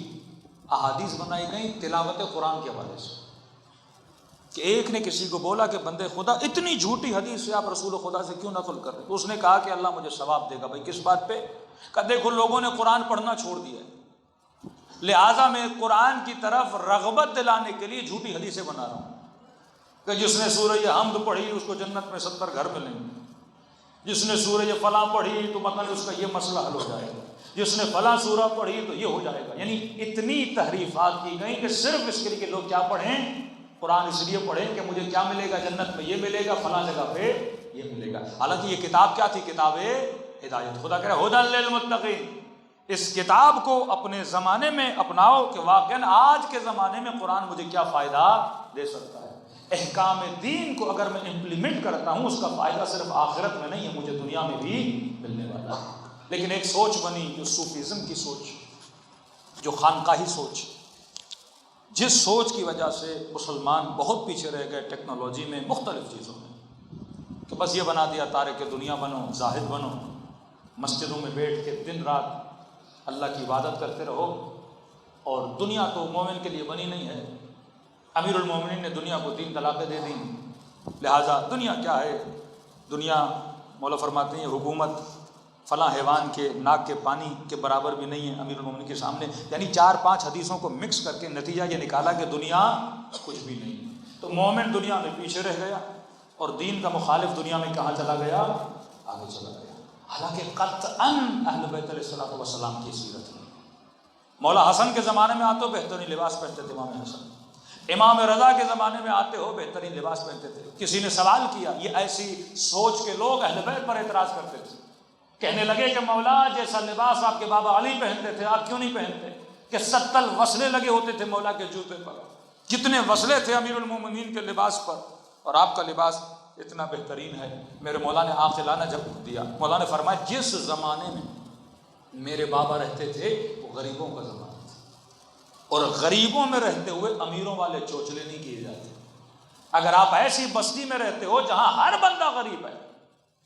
احادیث بنائی گئیں تلاوت قرآن کے حوالے سے. کہ ایک نے کسی کو بولا کہ بندے خدا اتنی جھوٹی حدیث سے آپ رسول خدا سے کیوں نقل کر رہے؟ تو اس نے کہا کہ اللہ مجھے ثواب دے گا. بھائی کس بات پہ؟ کہ دیکھو لوگوں نے قرآن پڑھنا چھوڑ دیا ہے، لہٰذا میں قرآن کی طرف رغبت دلانے کے لیے جھوٹی حدیثیں بنا رہا ہوں کہ جس نے سورہ حمد پڑھی اس کو جنت میں 70 گھر ملیں گے، جس نے سورہ فلاں پڑھی تو مطلب اس کا یہ مسئلہ حل ہو جائے گا، جس نے فلاں سورہ پڑھی تو یہ ہو جائے گا. یعنی اتنی تحریفات کی گئیں کہ صرف اس کے لیے کہ لوگ کیا پڑھیں؟ قرآن اس لیے پڑھیں کہ مجھے کیا ملے گا جنت میں؟ یہ ملے گا، فلاں جگہ پہ یہ ملے گا. حالانکہ یہ کتاب کیا تھی؟ کتاب ہدایت. خدا کہہ رہا ہے ھدی للمتقین، اس کتاب کو اپنے زمانے میں اپناؤ کہ واقعاً آج کے زمانے میں قرآن مجھے کیا فائدہ دے سکتا ہے۔ احکام دین کو اگر میں امپلیمنٹ کرتا ہوں اس کا فائدہ صرف آخرت میں نہیں ہے، مجھے دنیا میں بھی ملنے والا ہے۔ لیکن ایک سوچ بنی جو صوفیزم کی سوچ، جو خانقاہی سوچ، جس سوچ کی وجہ سے مسلمان بہت پیچھے رہ گئے ٹیکنالوجی میں، مختلف چیزوں میں، کہ بس یہ بنا دیا تارک دنیا بنو، زاہد بنو، مسجدوں میں بیٹھ کے دن رات اللہ کی عبادت کرتے رہو، اور دنیا تو مومن کے لیے بنی نہیں ہے۔ امیر المومنین نے دنیا کو 3 طلاقیں دے دیں، لہٰذا دنیا کیا ہے؟ دنیا مولا فرماتے ہیں حکومت فلاں حیوان کے ناک کے پانی کے برابر بھی نہیں ہے امیر المومنین کے سامنے۔ یعنی 4-5 حدیثوں کو مکس کر کے نتیجہ یہ نکالا کہ دنیا کچھ بھی نہیں۔ تو مومن دنیا میں پیچھے رہ گیا اور دین کا مخالف دنیا میں کہاں چلا گیا؟ آگے چلا گیا۔ حالانکہ قطعاً اہل بیت علیہ الصلوۃ والسلام کی سیرت ہے۔ مولا حسن کے زمانے میں آتے ہو بہترین لباس پہنتے تھے امام حسن، امام رضا کے زمانے میں آتے ہو بہترین لباس پہنتے تھے۔ کسی نے سوال کیا، یہ ایسی سوچ کے لوگ اہل بیت پر اعتراض کرتے تھے، کہنے لگے کہ مولا جیسا لباس آپ کے بابا علی پہنتے تھے آپ کیوں نہیں پہنتے؟ کہ 70 وصلے لگے ہوتے تھے مولا کے جوتے پر، کتنے وصلے تھے امیر المومنین کے لباس پر، اور آپ کا لباس اتنا بہترین ہے۔ میرے مولا نے عاقلانہ جواب دیا، مولا نے فرمایا جس زمانے میں میرے بابا رہتے تھے وہ غریبوں کا زمانہ تھا، اور غریبوں میں رہتے ہوئے امیروں والے چوچلے نہیں کیے جاتے۔ اگر آپ ایسی بستی میں رہتے ہو جہاں ہر بندہ غریب ہے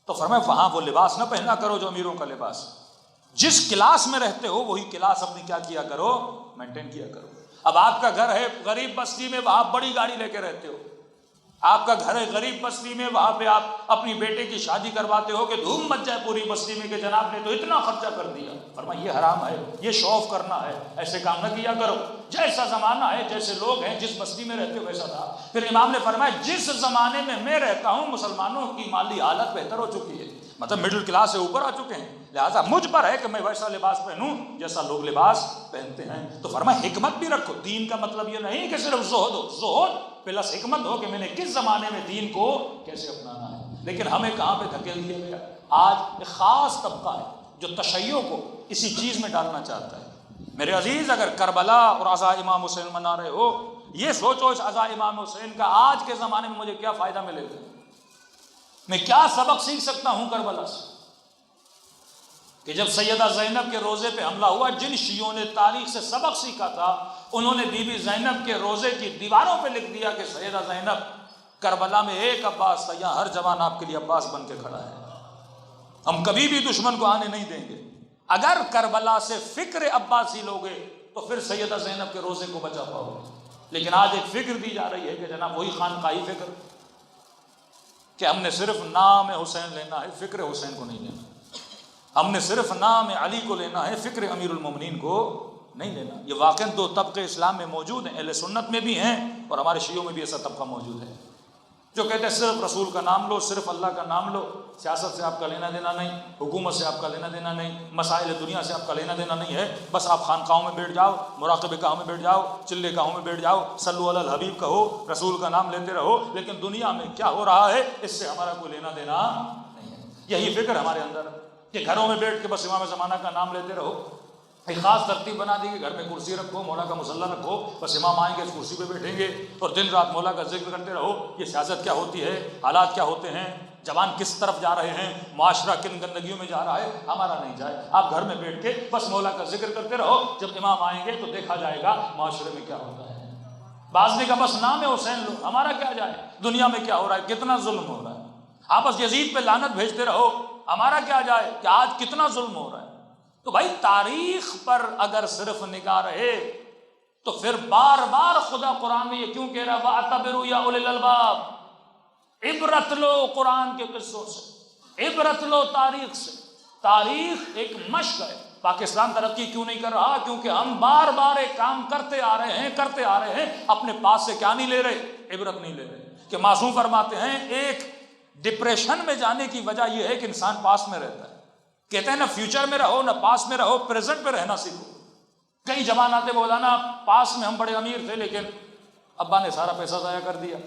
تو فرمایا وہاں وہ لباس نہ پہنا کرو جو امیروں کا لباس۔ جس کلاس میں رہتے ہو وہی کلاس اپنی کیا کیا کرو؟ مینٹین کیا کرو۔ اب آپ کا گھر ہے غریب بستی میں، وہاں بڑی گاڑی لے کے رہتے ہو۔ آپ کا گھر ہے غریب بستی میں، وہاں پہ آپ اپنی بیٹے کی شادی کرواتے ہو کہ دھوم مچ جائے پوری بستی میں کہ جناب نے تو اتنا خرچہ کر دیا۔ فرمایا یہ حرام ہے، یہ شو آف کرنا ہے، ایسے کام نہ کیا کرو۔ جیسا زمانہ ہے، جیسے لوگ ہیں، جس بستی میں رہتے ہو ویسا تھا۔ پھر امام نے فرمایا جس زمانے میں رہتا ہوں مسلمانوں کی مالی حالت بہتر ہو چکی ہے، مطلب مڈل کلاس سے اوپر آ چکے ہیں، لہٰذا مجھ پر ہے کہ میں ویسا لباس پہنوں جیسا لوگ لباس پہنتے ہیں۔ تو فرمایا حکمت بھی رکھو، دین کا مطلب یہ نہیں کہ صرف زہد ہو، زہد پلس حکمت ہو کہ میں نے کس زمانے میں دین کو کیسے اپنانا ہے۔ لیکن ہمیں کہاں پہ دھکیل دیا گیا؟ آج ایک خاص طبقہ ہے جو تشیع کو اسی چیز میں ڈالنا چاہتا ہے۔ میرے عزیز، اگر کربلا اور عزا امام حسین منا رہے ہو، یہ سوچو اس عزا امام حسین کا آج کے زمانے میں مجھے کیا فائدہ ملے گا، میں کیا سبق سیکھ سکتا ہوں کربلا سے؟ کہ جب سیدہ زینب کے روزے پہ حملہ ہوا، جن شیعوں نے تاریخ سے سبق سیکھا تھا انہوں نے بی بی زینب کے روزے کی دیواروں پہ لکھ دیا کہ سیدہ زینب کربلا میں ایک عباس تھا، یہاں ہر جوان آپ کے لیے عباس بن کے کھڑا ہے، ہم کبھی بھی دشمن کو آنے نہیں دیں گے۔ اگر کربلا سے فکر عباسی لوگے تو پھر سیدہ زینب کے روزے کو بچا پاؤ گے۔ لیکن آج ایک فکر دی جا رہی ہے کہ جناب وہی خانقاہی فکر کہ ہم نے صرف نام حسین لینا ہے، فکر حسین کو نہیں لینا، ہم نے صرف نام علی کو لینا ہے، فکر امیر المومنین کو نہیں لینا۔ یہ واقعاً 2 طبقے اسلام میں موجود ہیں، اہل سنت میں بھی ہیں اور ہمارے شیعوں میں بھی ایسا طبقہ موجود ہے جو کہتے ہیں صرف رسول کا نام لو، صرف اللہ کا نام لو، سیاست سے آپ کا لینا دینا نہیں، حکومت سے آپ کا لینا دینا نہیں، مسائل دنیا سے آپ کا لینا دینا نہیں ہے، بس آپ خانقاہوں میں بیٹھ جاؤ، مراقبہ گاہوں میں بیٹھ جاؤ، چلے گاہوں میں بیٹھ جاؤ، صلو علی الحبیب کہو، رسول کا نام لیتے رہو، لیکن دنیا میں کیا ہو رہا ہے اس سے ہمارا کوئی لینا دینا نہیں ہے۔ یہی فکر ہمارے اندر ہے کہ گھروں میں بیٹھ کے بس امام زمانہ کا نام لیتے رہو۔ ایک خاص ترتیب بنا دی کہ گھر میں کرسی رکھو، مولا کا مصلی رکھو، بس امام آئیں گے اس کرسی پہ بیٹھیں گے اور دن رات مولا کا ذکر کرتے رہو۔ یہ سیاست کیا ہوتی ہے، حالات کیا ہوتے ہیں، جوان کس طرف جا رہے ہیں، معاشرہ کن گندگیوں میں جا رہا ہے، ہمارا نہیں جائے۔ آپ گھر میں بیٹھ کے بس مولا کا ذکر کرتے رہو، جب امام آئیں گے تو دیکھا جائے گا معاشرے میں کیا ہوتا ہے۔ بعض نے کہا بس نام حسین لو، ہمارا کیا جائے، دنیا میں کیا ہو رہا ہے، کتنا ظلم ہو رہا ہے، آپ بس یزید پہ لعنت بھیجتے رہو، ہمارا کیا جائے کہ آج کتنا ظلم ہو رہا ہے۔ تو بھائی تاریخ پر اگر صرف نگاہ رہے تو پھر بار بار خدا قرآن میں یہ کیوں کہہ رہا ہے وَاعْتَبِرُوا يَا أُولِي الْأَلْبَابِ، عبرت لو قرآن کے قصوں سے، عبرت لو تاریخ سے۔ تاریخ ایک مشق ہے۔ پاکستان ترقی کیوں نہیں کر رہا؟ کیونکہ ہم بار بار ایک کام کرتے آ رہے ہیں، اپنے پاس سے کیا نہیں لے رہے، عبرت نہیں لے رہے۔ کہ معصوم فرماتے ہیں ایک ڈپریشن میں جانے کی وجہ یہ ہے کہ انسان پاس میں رہتا ہے۔ کہتے ہیں نہ فیوچر میں رہو نہ پاس میں رہو، پریزنٹ پہ رہنا سیکھو۔ کئی جوان آتے بولانا پاس میں ہم بڑے امیر تھے لیکن ابا نے سارا پیسہ ضائع کر دیا،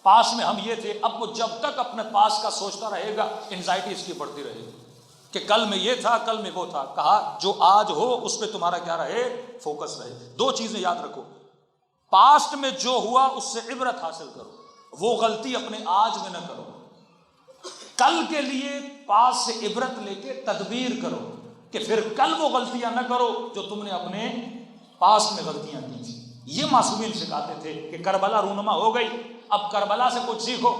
پاس میں ہم یہ تھے۔ اب وہ جب تک اپنے پاس کا سوچتا رہے گا انزائٹی اس کی بڑھتی رہے گی۔ کہ کل میں یہ تھا، کل میں وہ تھا. کہا جو آج ہو اس پہ تمہارا کیا رہے؟ فوکس رہے. دو چیزیں یاد رکھو، پاسٹ میں جو ہوا اس سے عبرت حاصل کرو، وہ غلطی اپنے آج میں نہ کرو. کل کے لیے پاس سے عبرت لے کے تدبیر کرو کہ پھر کل وہ غلطیاں نہ کرو جو تم نے اپنے پاس میں غلطیاں کی تھی. یہ معصومین سکھاتے تھے کہ کربلا رونما ہو گئی، اب کربلا سے کچھ سیکھو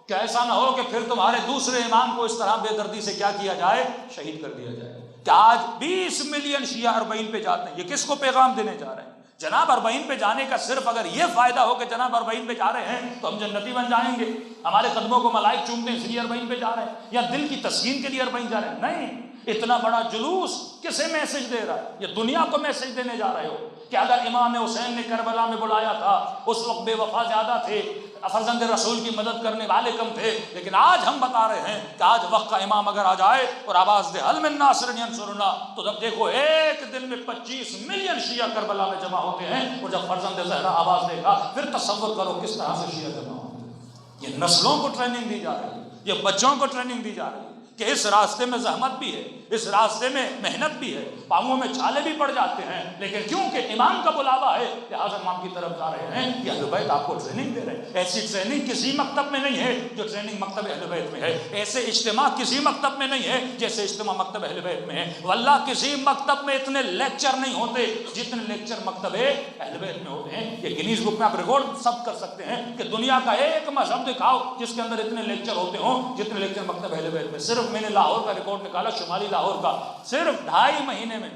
کہ ایسا نہ ہو کہ پھر تمہارے دوسرے امام کو اس طرح بے دردی سے کیا کیا جائے؟ شہید کر دیا جائے. کہ آج 20 ملین شیعہ اربعین پہ جاتے ہیں، یہ کس کو پیغام دینے جا رہے ہیں؟ جناب اربعین پہ جانے کا صرف اگر یہ فائدہ ہو کہ جناب اربعین پہ جا رہے ہیں تو ہم جنتی بن جائیں گے، ہمارے قدموں کو ملائک چومتے ہیں اس لیے اربعین پہ جا رہے ہیں، یا دل کی تسکین کے لیے اربعین جا رہے ہیں، نہیں. اتنا بڑا جلوس کسے میسج دے رہا ہے؟ یہ دنیا کو میسج دینے جا رہے ہو کہ اگر امام حسین نے کربلا میں بلایا تھا اس وقت بے وفا زیادہ تھے، فرزند رسول کی مدد کرنے والے کم تھے، لیکن آج ہم بتا رہے ہیں کہ آج وقت کا امام اگر آ جائے اور آواز دے حل من ناصر ینصرنا، تو جب دیکھو ایک دن میں 25 ملین شیعہ کربلا میں جمع ہوتے ہیں، اور جب فرزند زہرا آواز دے گا پھر تصور کرو کس طرح سے شیعہ جمع ہوں گے. یہ نسلوں کو ٹریننگ دی جا رہی ہے، یہ بچوں کو ٹریننگ دی جا رہی ہے کہ اس راستے میں زحمت بھی ہے، اس راستے میں محنت بھی ہے، پاؤں میں چھالے بھی پڑ جاتے ہیں، لیکن کیونکہ امام کا بلاوا ہے لہٰذا امام کی طرف جا رہے ہیں. یہ اہل بیت آپ کو ٹریننگ دے رہے ہیں. ایسی ٹریننگ کسی مکتب میں نہیں ہے جو ٹریننگ مکتب اہل بیت میں ہے. ایسے اجتماع کسی مکتب میں نہیں ہے جیسے اجتماع مکتب اہل بیت میں ہے. واللہ کسی مکتب میں اتنے لیکچر نہیں ہوتے جتنے لیکچر مکتب اہل بیت میں ہوتے ہیں. یہ گنیز بک میں آپ ریکارڈ سب کر سکتے ہیں کہ دنیا کا ایک مذہب دکھاؤ جس کے اندر اتنے لیکچر ہوتے ہوں جتنے لیکچر مکتب اہل بیت میں. صرف میں نے لاہور کا ریکارڈ نکالا، شمالی لاہور کا، صرف 2.5 مہینے میں،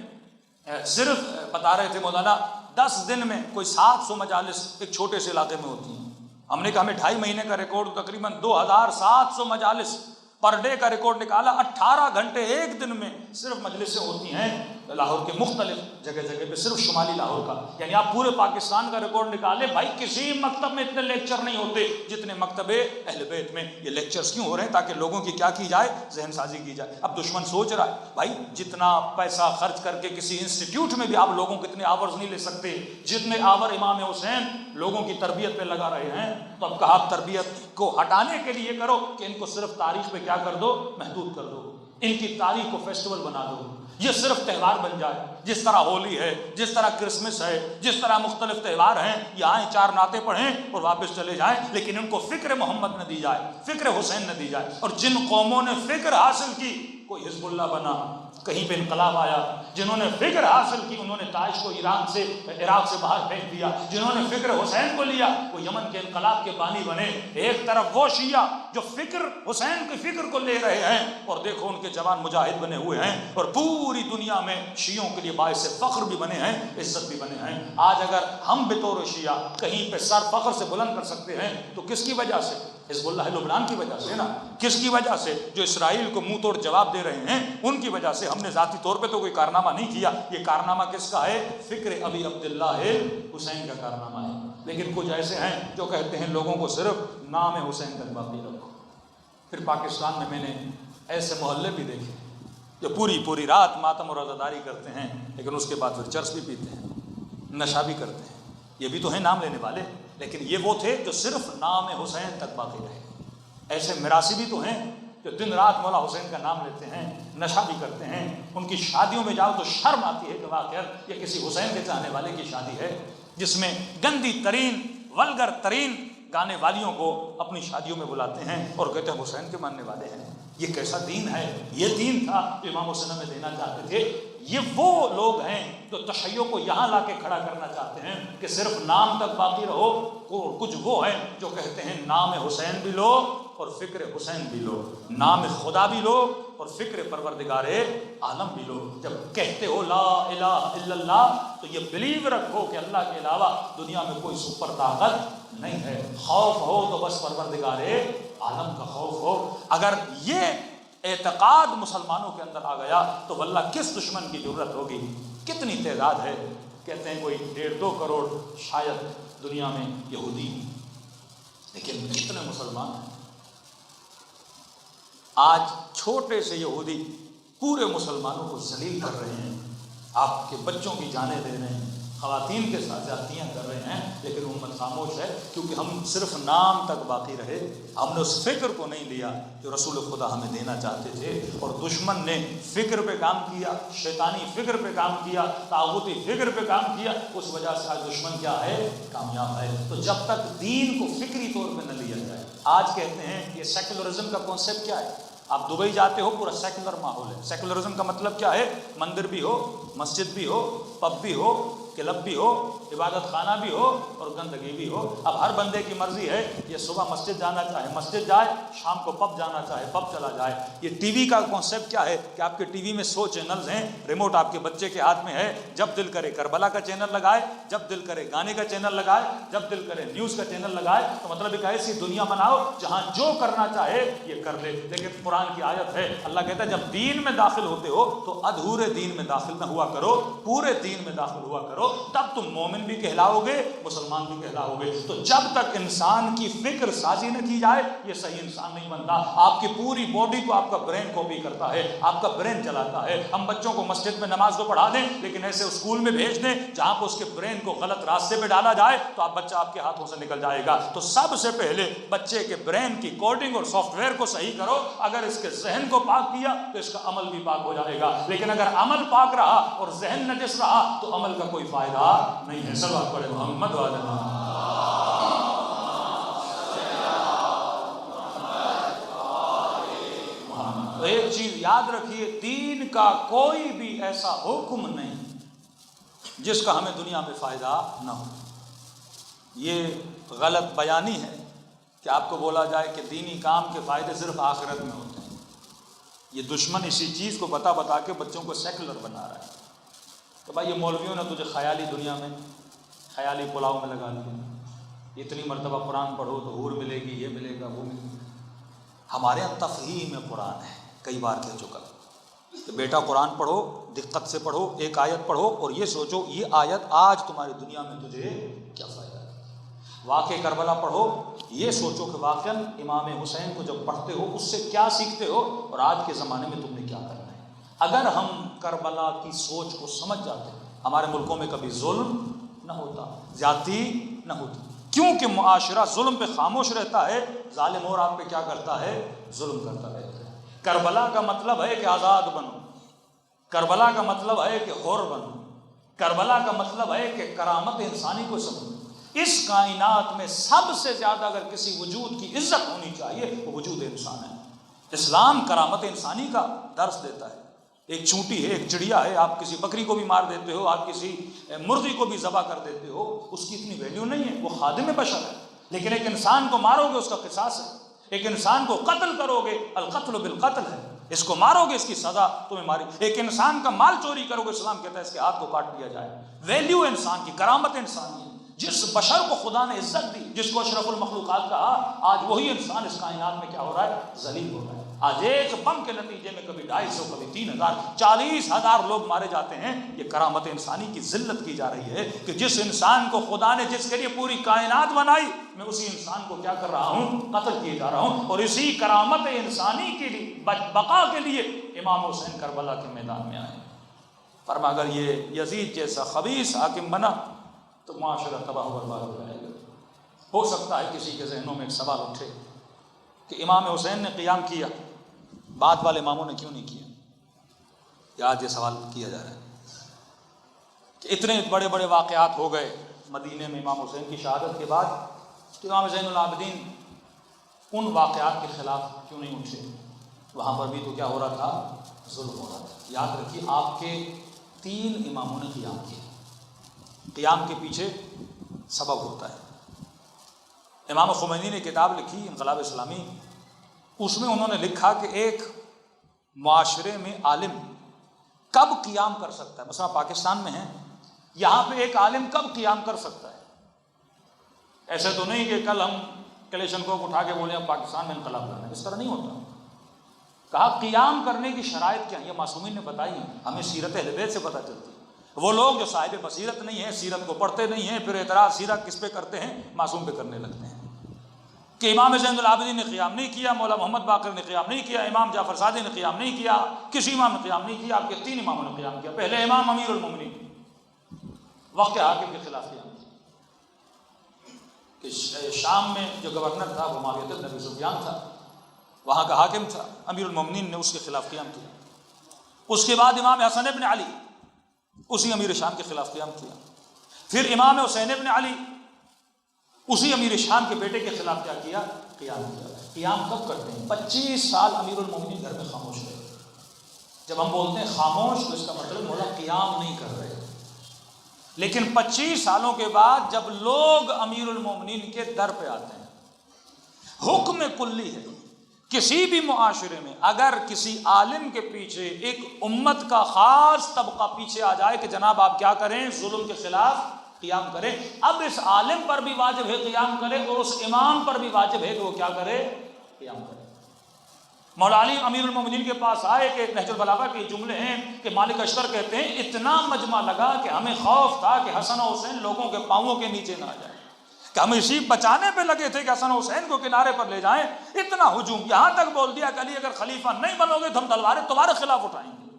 صرف بتا رہے تھے مولانا 10 دن میں کوئی 700 مجالس ایک چھوٹے سے علاقے میں ہوتی ہیں. ہم نے کہا ہمیں 2.5 مہینے کا ریکارڈ تقریباً 2700 مجالس پر ڈے کا ریکارڈ نکالا. 18 گھنٹے ایک دن میں صرف مجلسیں ہوتی ہیں لاہور کے مختلف جگہ جگہ پہ، صرف شمالی لاہور کا. یعنی آپ پورے پاکستان کا ریکارڈ نکالے، بھائی کسی مکتب میں اتنے لیکچر نہیں ہوتے جتنے مکتب اہل بیت میں. یہ لیکچرز کیوں ہو رہے ہیں؟ تاکہ لوگوں کی کیا کی جائے؟ ذہن سازی کی جائے. اب دشمن سوچ رہا ہے بھائی جتنا پیسہ خرچ کر کے کسی انسٹیٹیوٹ میں بھی آپ لوگوں کو اتنے آورز نہیں لے سکتے جتنے آور امام حسین لوگوں کی تربیت پہ لگا رہے ہیں. تو اب کہا تربیت کو ہٹانے کے لیے کرو کہ ان کو صرف تاریخ پہ کیا کر دو؟ محدود کر دو. ان کی تاریخ کو فیسٹیول بنا دو، یہ صرف تہوار بن جائے. جس طرح ہولی ہے، جس طرح کرسمس ہے، جس طرح مختلف تہوار ہیں، یہ آئیں 4 نعتیں پڑھیں اور واپس چلے جائیں، لیکن ان کو فکر محمد نہ دی جائے، فکر حسین نہ دی جائے. اور جن قوموں نے فکر حاصل کی، کوئی حزب اللہ بنا، کہیں پہ انقلاب آیا. جنہوں نے فکر حاصل کی انہوں نے داعش کو عراق سے باہر پھینک دیا. جنہوں نے فکر حسین کو لیا وہ یمن کے انقلاب کے بانی بنے. ایک طرف وہ شیعہ جو فکر حسین کی فکر کو لے رہے ہیں اور دیکھو ان کے جوان مجاہد بنے ہوئے ہیں اور پوری دنیا میں شیعوں کے لیے باعث فخر بھی بنے ہیں، عزت بھی بنے ہیں. آج اگر ہم بطور شیعہ کہیں پہ سر فخر سے بلند کر سکتے ہیں تو کس کی وجہ سے؟ حزب اللہ لبنان کی وجہ سے نا. کس کی وجہ سے؟ جو اسرائیل کو منہ توڑ جواب دے رہے ہیں ان کی وجہ سے. ہم نے ذاتی طور پہ تو کوئی کارنامہ نہیں کیا. یہ کارنامہ کس کا ہے؟ فکر ابی عبداللہ حسین کا کارنامہ ہے. لیکن کچھ ایسے ہیں جو کہتے ہیں لوگوں کو صرف نام حسین تک باقی رکھو. پھر پاکستان میں نے ایسے محلے بھی دیکھے جو پوری رات ماتم و روزہ داری کرتے ہیں لیکن اس کے بعد پھر چرس بھی پیتے ہیں، نشہ بھی کرتے ہیں. یہ بھی تو ہیں نام لینے والے، لیکن یہ وہ تھے جو صرف نام حسین تک باقی رہے. ایسے میراثی بھی تو ہیں جو دن رات مولا حسین کا نام لیتے ہیں، نشہ بھی کرتے ہیں. ان کی شادیوں میں جاؤ تو شرم آتی ہے کہ واقعہ یہ کسی حسین کے چاہنے والے کی شادی ہے جس میں گندی ترین ولگر ترین گانے والیوں کو اپنی شادیوں میں بلاتے ہیں اور کہتے ہیں حسین کے ماننے والے ہیں. یہ کیسا دین ہے؟ یہ دین تھا جو امام حسین میں دینا چاہتے تھے. یہ وہ لوگ ہیں جو تشیع کو یہاں لا کے کھڑا کرنا چاہتے ہیں کہ صرف نام تک باقی رہو. اور کچھ وہ ہیں جو کہتے ہیں نام حسین بھی لو اور فکر حسین بھی لو، نام خدا بھی لو اور فکر پروردگار عالم بھی لو. جب کہتے ہو لا الہ الا اللہ تو یہ بلیو رکھو کہ اللہ کے علاوہ دنیا میں کوئی سپر طاقت نہیں ہے. خوف ہو تو بس پروردگار عالم کا خوف ہو. اگر یہ اعتقاد مسلمانوں کے اندر آ گیا تو واللہ کس دشمن کی ضرورت ہوگی. کتنی تعداد ہے؟ کہتے ہیں کوئی 1.5-2 کروڑ شاید دنیا میں یہودی، لیکن کتنے مسلمان ہیں. آج چھوٹے سے یہودی پورے مسلمانوں کو ذلیل کر رہے ہیں، آپ کے بچوں کی جانیں لے رہے ہیں، خواتین کے ساتھ زیادتیاں کر رہے ہیں، لیکن امت خاموش ہے کیونکہ ہم صرف نام تک باقی رہے، ہم نے اس فکر کو نہیں لیا جو رسول خدا ہمیں دینا چاہتے تھے، اور دشمن نے فکر پہ کام کیا، شیطانی فکر پہ کام کیا، طاغوتی فکر پہ کام کیا، اس وجہ سے آج دشمن کیا ہے؟ کامیاب ہے۔ تو جب تک دین کو فکری طور پہ نہ لیا جائے، آج کہتے ہیں یہ سیکولرزم کا کانسیپٹ کیا ہے؟ آپ دبئی جاتے ہو پورا سیکولر ماحول ہے۔ سیکولرزم کا مطلب کیا ہے؟ مندر بھی ہو، مسجد بھی ہو، پب بھی ہو، کلب بھی ہو، عبادت خانہ بھی ہو اور گندگی بھی ہو۔ اب ہر بندے کی مرضی ہے، یہ صبح مسجد جانا چاہے مسجد جائے، شام کو پب جانا چاہے پب چلا جائے۔ یہ ٹی وی کا کانسیپٹ کیا ہے کہ آپ کے ٹی وی میں 100 چینلز ہیں، ریموٹ آپ کے بچے کے ہاتھ میں ہے، جب دل کرے کربلا کا چینل لگائے، جب دل کرے گانے کا چینل لگائے، جب دل کرے نیوز کا چینل لگائے۔ تو مطلب ایک ایسی دنیا بناؤ جہاں جو کرنا چاہے یہ کر لے۔ لیکن قرآن کی آیت ہے، اللہ کہتا ہے جب دین میں داخل ہوتے ہو تو ادھورے دین میں داخل نہ ہوا کرو، پورے دین میں داخل ہوا کرو، تب تم مومن بھی کہلاؤ گے، مسلمان بھی کہلاؤ گے۔ تو جب تک انسان کی فکر سازی نہ کی جائے یہ صحیح انسان نہیں بنتا۔ آپ کی پوری باڈی کو آپ کا برین کاپی کرتا ہے، آپ کا برین چلاتا ہے۔ ہم بچوں کو مسجد میں نماز تو پڑھا دیں، لیکن ایسے اسکول میں بھیج دیں جہاں پہ اس کے برین کو غلط راستے پہ ڈالا جائے تو آپ بچہ آپ کے ہاتھوں سے نکل جائے گا۔ تو سب سے پہلے بچے کے برین کی کوڈنگ اور سافٹ ویئر کو صحیح کرو۔ اگر اس کے ذہن کو پاک کیا تو اس کا عمل بھی پاک ہو جائے گا، لیکن اگر عمل پاک رہا اور ذہن نجس رہا تو عمل کا کوئی فائدہ نہیں ہے۔ صلوات پڑھے محمد وعلی محمد۔ تو ایک چیز یاد رکھیے، دین کا کوئی بھی ایسا حکم نہیں جس کا ہمیں دنیا میں فائدہ نہ ہو۔ یہ غلط بیانی ہے کہ آپ کو بولا جائے کہ دینی کام کے فائدے صرف آخرت میں ہوتے ہیں۔ یہ دشمن اسی چیز کو بتا بتا کے بچوں کو سیکولر بنا رہا ہے کہ بھائی یہ مولویوں نے تجھے خیالی دنیا میں خیالی پلاؤ میں لگا دیا، اتنی مرتبہ قرآن پڑھو تو حور ملے گی، یہ ملے گا، وہ ملے گا۔ ہمارے یہاں تفہیم قرآن ہے، کئی بار کہہ چکا کہ بیٹا قرآن پڑھو، دقت سے پڑھو، ایک آیت پڑھو اور یہ سوچو یہ آیت آج تمہاری دنیا میں تجھے کیا فائدہ ہے۔ واقع کربلا پڑھو، یہ سوچو کہ واقعاً امام حسین کو جب پڑھتے ہو اس سے کیا سیکھتے ہو اور آج کے زمانے میں تم نے کیا کرنا ہے۔ اگر ہم کربلا کی سوچ کو سمجھ جاتے ہمارے ملکوں میں کبھی ظلم نہ ہوتا، زیادتی نہ ہوتی، کیونکہ معاشرہ ظلم پہ خاموش رہتا ہے، ظالم اور آپ پہ کیا کرتا ہے؟ ظلم کرتا رہتا ہے۔ کربلا کا مطلب ہے کہ آزاد بنو، کربلا کا مطلب ہے کہ حر بنو، کربلا کا مطلب ہے کہ کرامت انسانی کو سمجھو۔ اس کائنات میں سب سے زیادہ اگر کسی وجود کی عزت ہونی چاہیے وہ وجود انسان ہے۔ اسلام کرامت انسانی کا درس دیتا ہے۔ ایک چونٹی ہے، ایک چڑیا ہے، آپ کسی بکری کو بھی مار دیتے ہو، آپ کسی مرغی کو بھی ذبح کر دیتے ہو، اس کی اتنی ویلیو نہیں ہے، وہ خادم بشر ہے۔ لیکن ایک انسان کو مارو گے اس کا قصاص ہے، ایک انسان کو قتل کرو گے القتل بالقتل ہے، اس کو مارو گے اس کی سزا تمہیں ماری۔ ایک انسان کا مال چوری کرو گے اسلام کہتا ہے اس کے ہاتھ کو کاٹ دیا جائے۔ ویلیو انسان کی، کرامت انسانی ہے۔ جس بشر کو خدا نے عزت دی، جس کو اشرف المخلوقات کہا، آج وہی انسان اس کائنات میں کیا ہو رہا ہے؟ ذلیل ہو رہا ہے۔ آج ایک بم کے نتیجے میں کبھی 250 کبھی 3000 40,000 لوگ مارے جاتے ہیں۔ یہ کرامت انسانی کی ذلت کی جا رہی ہے کہ جس انسان کو خدا نے جس کے لیے پوری کائنات بنائی، میں اسی انسان کو کیا کر رہا ہوں؟ قتل کیے جا رہا ہوں۔ اور اسی کرامت انسانی کے لیے، بقا کے لیے امام حسین کربلا کے میدان میں آئے۔ فرما اگر یہ یزید جیسا خبیث حاکم بنا تو معاشرہ تباہ و برباد ہو جائے گا۔ ہو سکتا ہے کسی کے ذہنوں میں ایک سوال اٹھے کہ امام حسین نے قیام کیا، بعد والے اماموں نے کیوں نہیں کیا؟ یا آج یہ سوال کیا جا رہا ہے کہ اتنے بڑے بڑے واقعات ہو گئے مدینے میں امام حسین کی شہادت کے بعد، تو امام زین العابدین ان واقعات کے خلاف کیوں نہیں اٹھے؟ وہاں پر بھی تو کیا ہو رہا تھا؟ ظلم ہو رہا تھا۔ یاد رکھیے آپ کے 3 اماموں نے قیام کیا۔ قیام کے پیچھے سبب ہوتا ہے۔ امام خمینی نے کتاب لکھی انقلاب اسلامی، اس میں انہوں نے لکھا کہ ایک معاشرے میں عالم کب قیام کر سکتا ہے، مثلا پاکستان میں ہے، یہاں پہ ایک عالم کب قیام کر سکتا ہے؟ ایسے تو نہیں کہ کل ہم کلیشن کو اٹھا کے بولیں اب پاکستان میں انقلاب لانا ہے، اس طرح نہیں ہوتا۔ کہا قیام کرنے کی شرائط کیا ہیں، یہ معصومین نے بتائی ہیں، ہمیں سیرت اہل بیت سے پتہ چلتی ہے۔ وہ لوگ جو صاحب بصیرت نہیں ہیں، سیرت کو پڑھتے نہیں ہیں، پھر اعتراض سیرت کس پہ کرتے ہیں؟ معصوم پہ کرنے لگتے ہیں کہ امام زین العابدین نے قیام نہیں کیا، مولا محمد باقر نے قیام نہیں کیا، امام جعفر صادق نے قیام نہیں کیا، کسی امام نے قیام نہیں کیا، آپ کے 3 اماموں نے قیام کیا۔ پہلے امام امیر المومنین، وقت حاکم کے خلاف قیام کیا کہ شام میں جو گورنر تھا وہ معاویہ بن ابی سفیان تھا، وہاں کا حاکم تھا، امیر المومنین نے اس کے خلاف قیام کیا۔ اس کے بعد امام حسن ابن علی اسی امیر شام کے خلاف قیام کیا، پھر امام حسین ابن علی اسی امیر شام کے بیٹے کے خلاف کیا کیا؟ قیام کیا۔ قیام کب کرتے ہیں؟ 25 سال امیر المومنین گھر میں خاموش رہے۔ جب ہم بولتے ہیں خاموش تو اس کا مطلب مولا قیام نہیں کر رہے، لیکن 25 سالوں کے بعد جب لوگ امیر المومنین کے در پہ آتے ہیں، حکم کلی ہے کسی بھی معاشرے میں اگر کسی عالم کے پیچھے ایک امت کا خاص طبقہ پیچھے آ جائے کہ جناب آپ کیا کریں، ظلم کے خلاف قیام کریں، اب اس عالم پر بھی واجب ہے قیام کرے اور اس امام پر بھی واجب ہے کہ وہ کیا کرے؟ قیام کرے۔ مولا علی امیر المومنین کے پاس آئے کہ نہج البلاغہ کے جملے ہیں کہ مالک اشتر کہتے ہیں اتنا مجمع لگا کہ ہمیں خوف تھا کہ حسن و حسین لوگوں کے پاؤں کے نیچے نہ آ جائے، کہ ہم اسی بچانے پہ لگے تھے کہ حسن و حسین کو کنارے پر لے جائیں، اتنا ہجوم، یہاں تک بول دیا کہ علی اگر خلیفہ نہیں بنو گے تو ہم تلواریں تمہارے خلاف اٹھائیں گے،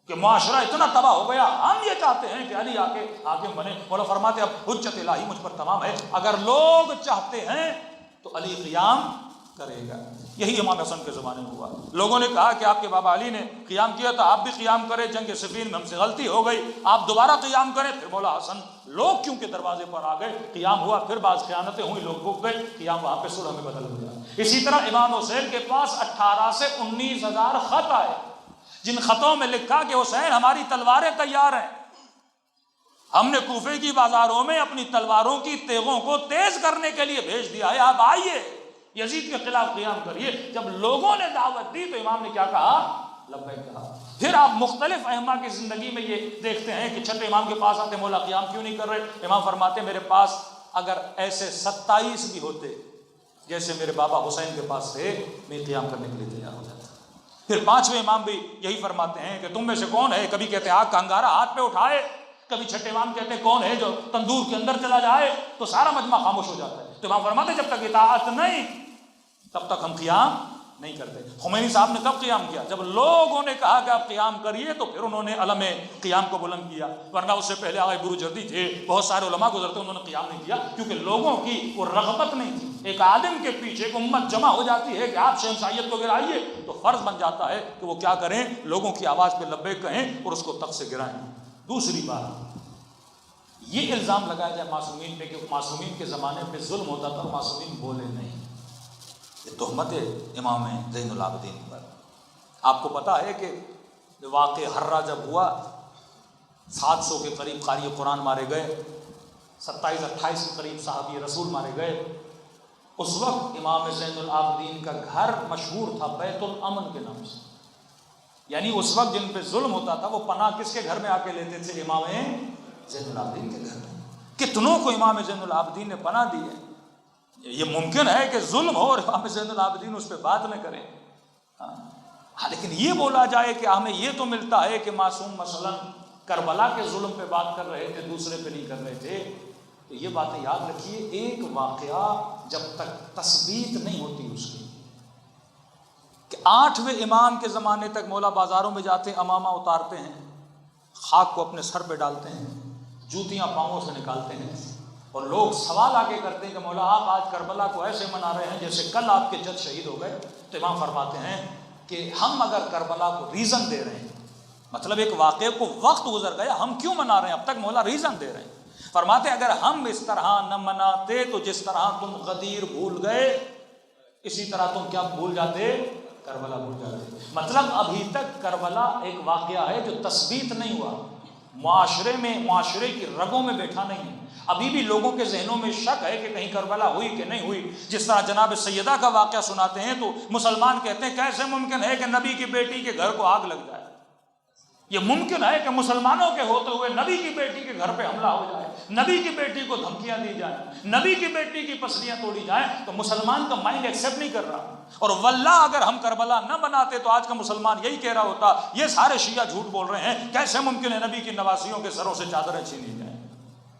کہ معاشرہ اتنا تباہ ہو گیا، ہم یہ چاہتے ہیں کہ علی آ کے حاکم بنے۔ مولا فرماتے اب حجت الہی مجھ پر تمام ہے، اگر لوگ چاہتے ہیں تو علی قیام کرے گا۔ یہی امام حسن کے زمانے میں ہوا، لوگوں نے کہا کہ آپ کے بابا علی نے قیام کیا تھا، آپ بھی قیام کریں، جنگ صفین میں ہم سے غلطی ہو گئی، آپ دوبارہ قیام کریں۔ پھر مولا حسن لوگ کیوں کے دروازے پر آ گئے، قیام ہوا، پھر بعض خیانتیں ہوئی، لوگ رک گئے، قیام وہاں پہ صلح میں بدل گیا۔ اسی طرح امام حسین کے پاس 18 سے 19 ہزار خط آئے، جن خطوں میں لکھا کہ حسین ہماری تلواریں تیار ہیں، ہم نے کوفے کی بازاروں میں اپنی تلواروں کی تیغوں کو تیز کرنے کے لیے بھیج دیا ہے، آپ آئیے یزید کے خلاف قیام کریے۔ جب لوگوں نے دعوت دی تو امام نے کیا کہا؟ لبیک کہا۔ پھر آپ مختلف ائمہ کی زندگی میں یہ دیکھتے ہیں کہ چھٹے امام کے پاس آتے، مولا قیام کیوں نہیں کر رہے؟ امام فرماتے میرے پاس اگر ایسے 27 بھی ہوتے جیسے میرے بابا حسین کے پاس تھے، میں قیام کرنے کے لیے تیار ہو جاتا۔ پھر 5ویں امام بھی یہی فرماتے ہیں کہ تم میں سے کون ہے، کبھی کہتے آگ کا انگارہ ہاتھ پہ اٹھائے، کبھی چھٹے امام کہتے کون ہے جو تندور کے اندر چلا جائے، تو سارا مجمع خاموش ہو جاتا ہے۔ تو امام فرماتے جب تک اطاعت نہیں تب تک ہم قیام نہیں کرتے۔ خمینی صاحب نے کب قیام کیا؟ جب لوگوں نے کہا کہ آپ قیام کریے تو پھر انہوں نے علم قیام کو بلند کیا، ورنہ اس سے پہلے آغا بروجردی تھے، بہت سارے علماء گزرتے انہوں نے قیام نہیں کیا، کیونکہ لوگوں کی وہ رغبت نہیں تھی۔ ایک عالم کے پیچھے ایک امت جمع ہو جاتی ہے کہ آپ شہنشاہیت کو گرائیے تو فرض بن جاتا ہے کہ وہ کیا کریں، لوگوں کی آواز پہ لبیک کہیں اور اس کو تخت سے گرائیں۔ دوسری بات یہ الزام لگایا جائے معصومین پہ کہ معصومین کے زمانے پہ ظلم ہوتا تھا، معصومین بولے نہیں، یہ تہمت امام زین العابدین پر۔ آپ کو پتا ہے کہ واقع حرہ جب ہوا 700 کے قریب قاری قرآن مارے گئے، 27-28 کے قریب صحابی رسول مارے گئے، اس وقت امام زین العابدین کا گھر مشہور تھا بیت الامن کے نام سے، یعنی اس وقت جن پہ ظلم ہوتا تھا وہ پناہ کس کے گھر میں آ کے لیتے تھے؟ امام زین العابدین کے گھر میں۔ کتنوں کو امام زین العابدین نے پناہ دی ہے۔ یہ ممکن ہے کہ ظلم ہو اور امام زین العابدین اس پہ بات نہ کریں، ہاں، لیکن یہ بولا جائے کہ ہمیں یہ تو ملتا ہے کہ معصوم مثلا کربلا کے ظلم پہ بات کر رہے تھے، دوسرے پہ نہیں کر رہے تھے، تو یہ باتیں یاد رکھیے، ایک واقعہ جب تک تثبیت نہیں ہوتی اس کی، کہ 8ویں امام کے زمانے تک مولا بازاروں میں جاتے ہیں، امامہ اتارتے ہیں، خاک کو اپنے سر پہ ڈالتے ہیں، جوتیاں پاؤں سے نکالتے ہیں، اور لوگ سوال آگے کرتے ہیں کہ مولا آپ آج کربلا کو ایسے منا رہے ہیں جیسے کل آپ کے جد شہید ہو گئے۔ تو امام فرماتے ہیں کہ ہم اگر کربلا کو ریزن دے رہے ہیں، مطلب ایک واقعے کو وقت گزر گیا، ہم کیوں منا رہے ہیں؟ اب تک مولا ریزن دے رہے ہیں۔ فرماتے ہیں اگر ہم اس طرح نہ مناتے تو جس طرح تم غدیر بھول گئے اسی طرح تم کیا بھول جاتے؟ کربلا بھول جاتے۔ مطلب ابھی تک کربلا ایک واقعہ ہے جو تثبیت نہیں ہوا، معاشرے میں، معاشرے کی رگوں میں بیٹھا نہیں ہے، ابھی بھی لوگوں کے ذہنوں میں شک ہے کہ کہیں کربلا ہوئی کہ نہیں ہوئی۔ جس طرح جناب سیدہ کا واقعہ سناتے ہیں تو مسلمان کہتے ہیں کیسے ممکن ہے کہ نبی کی بیٹی کے گھر کو آگ لگ جائے؟ یہ ممکن ہے کہ مسلمانوں کے ہوتے ہوئے نبی کی بیٹی کے گھر پہ حملہ ہو جائے، نبی کی بیٹی کو دھمکیاں دی جائیں، نبی کی بیٹی کی پسلیاں توڑی جائیں، تو مسلمان کا مائنڈ ایکسیپٹ نہیں کر رہا۔ اور واللہ اگر ہم کربلا نہ بناتے تو آج کا مسلمان یہی کہہ رہا ہوتا یہ سارے شیعہ جھوٹ بول رہے ہیں، کیسے ممکن ہے نبی کی نواسیوں کے سروں سے چادریں چھینی جائیں،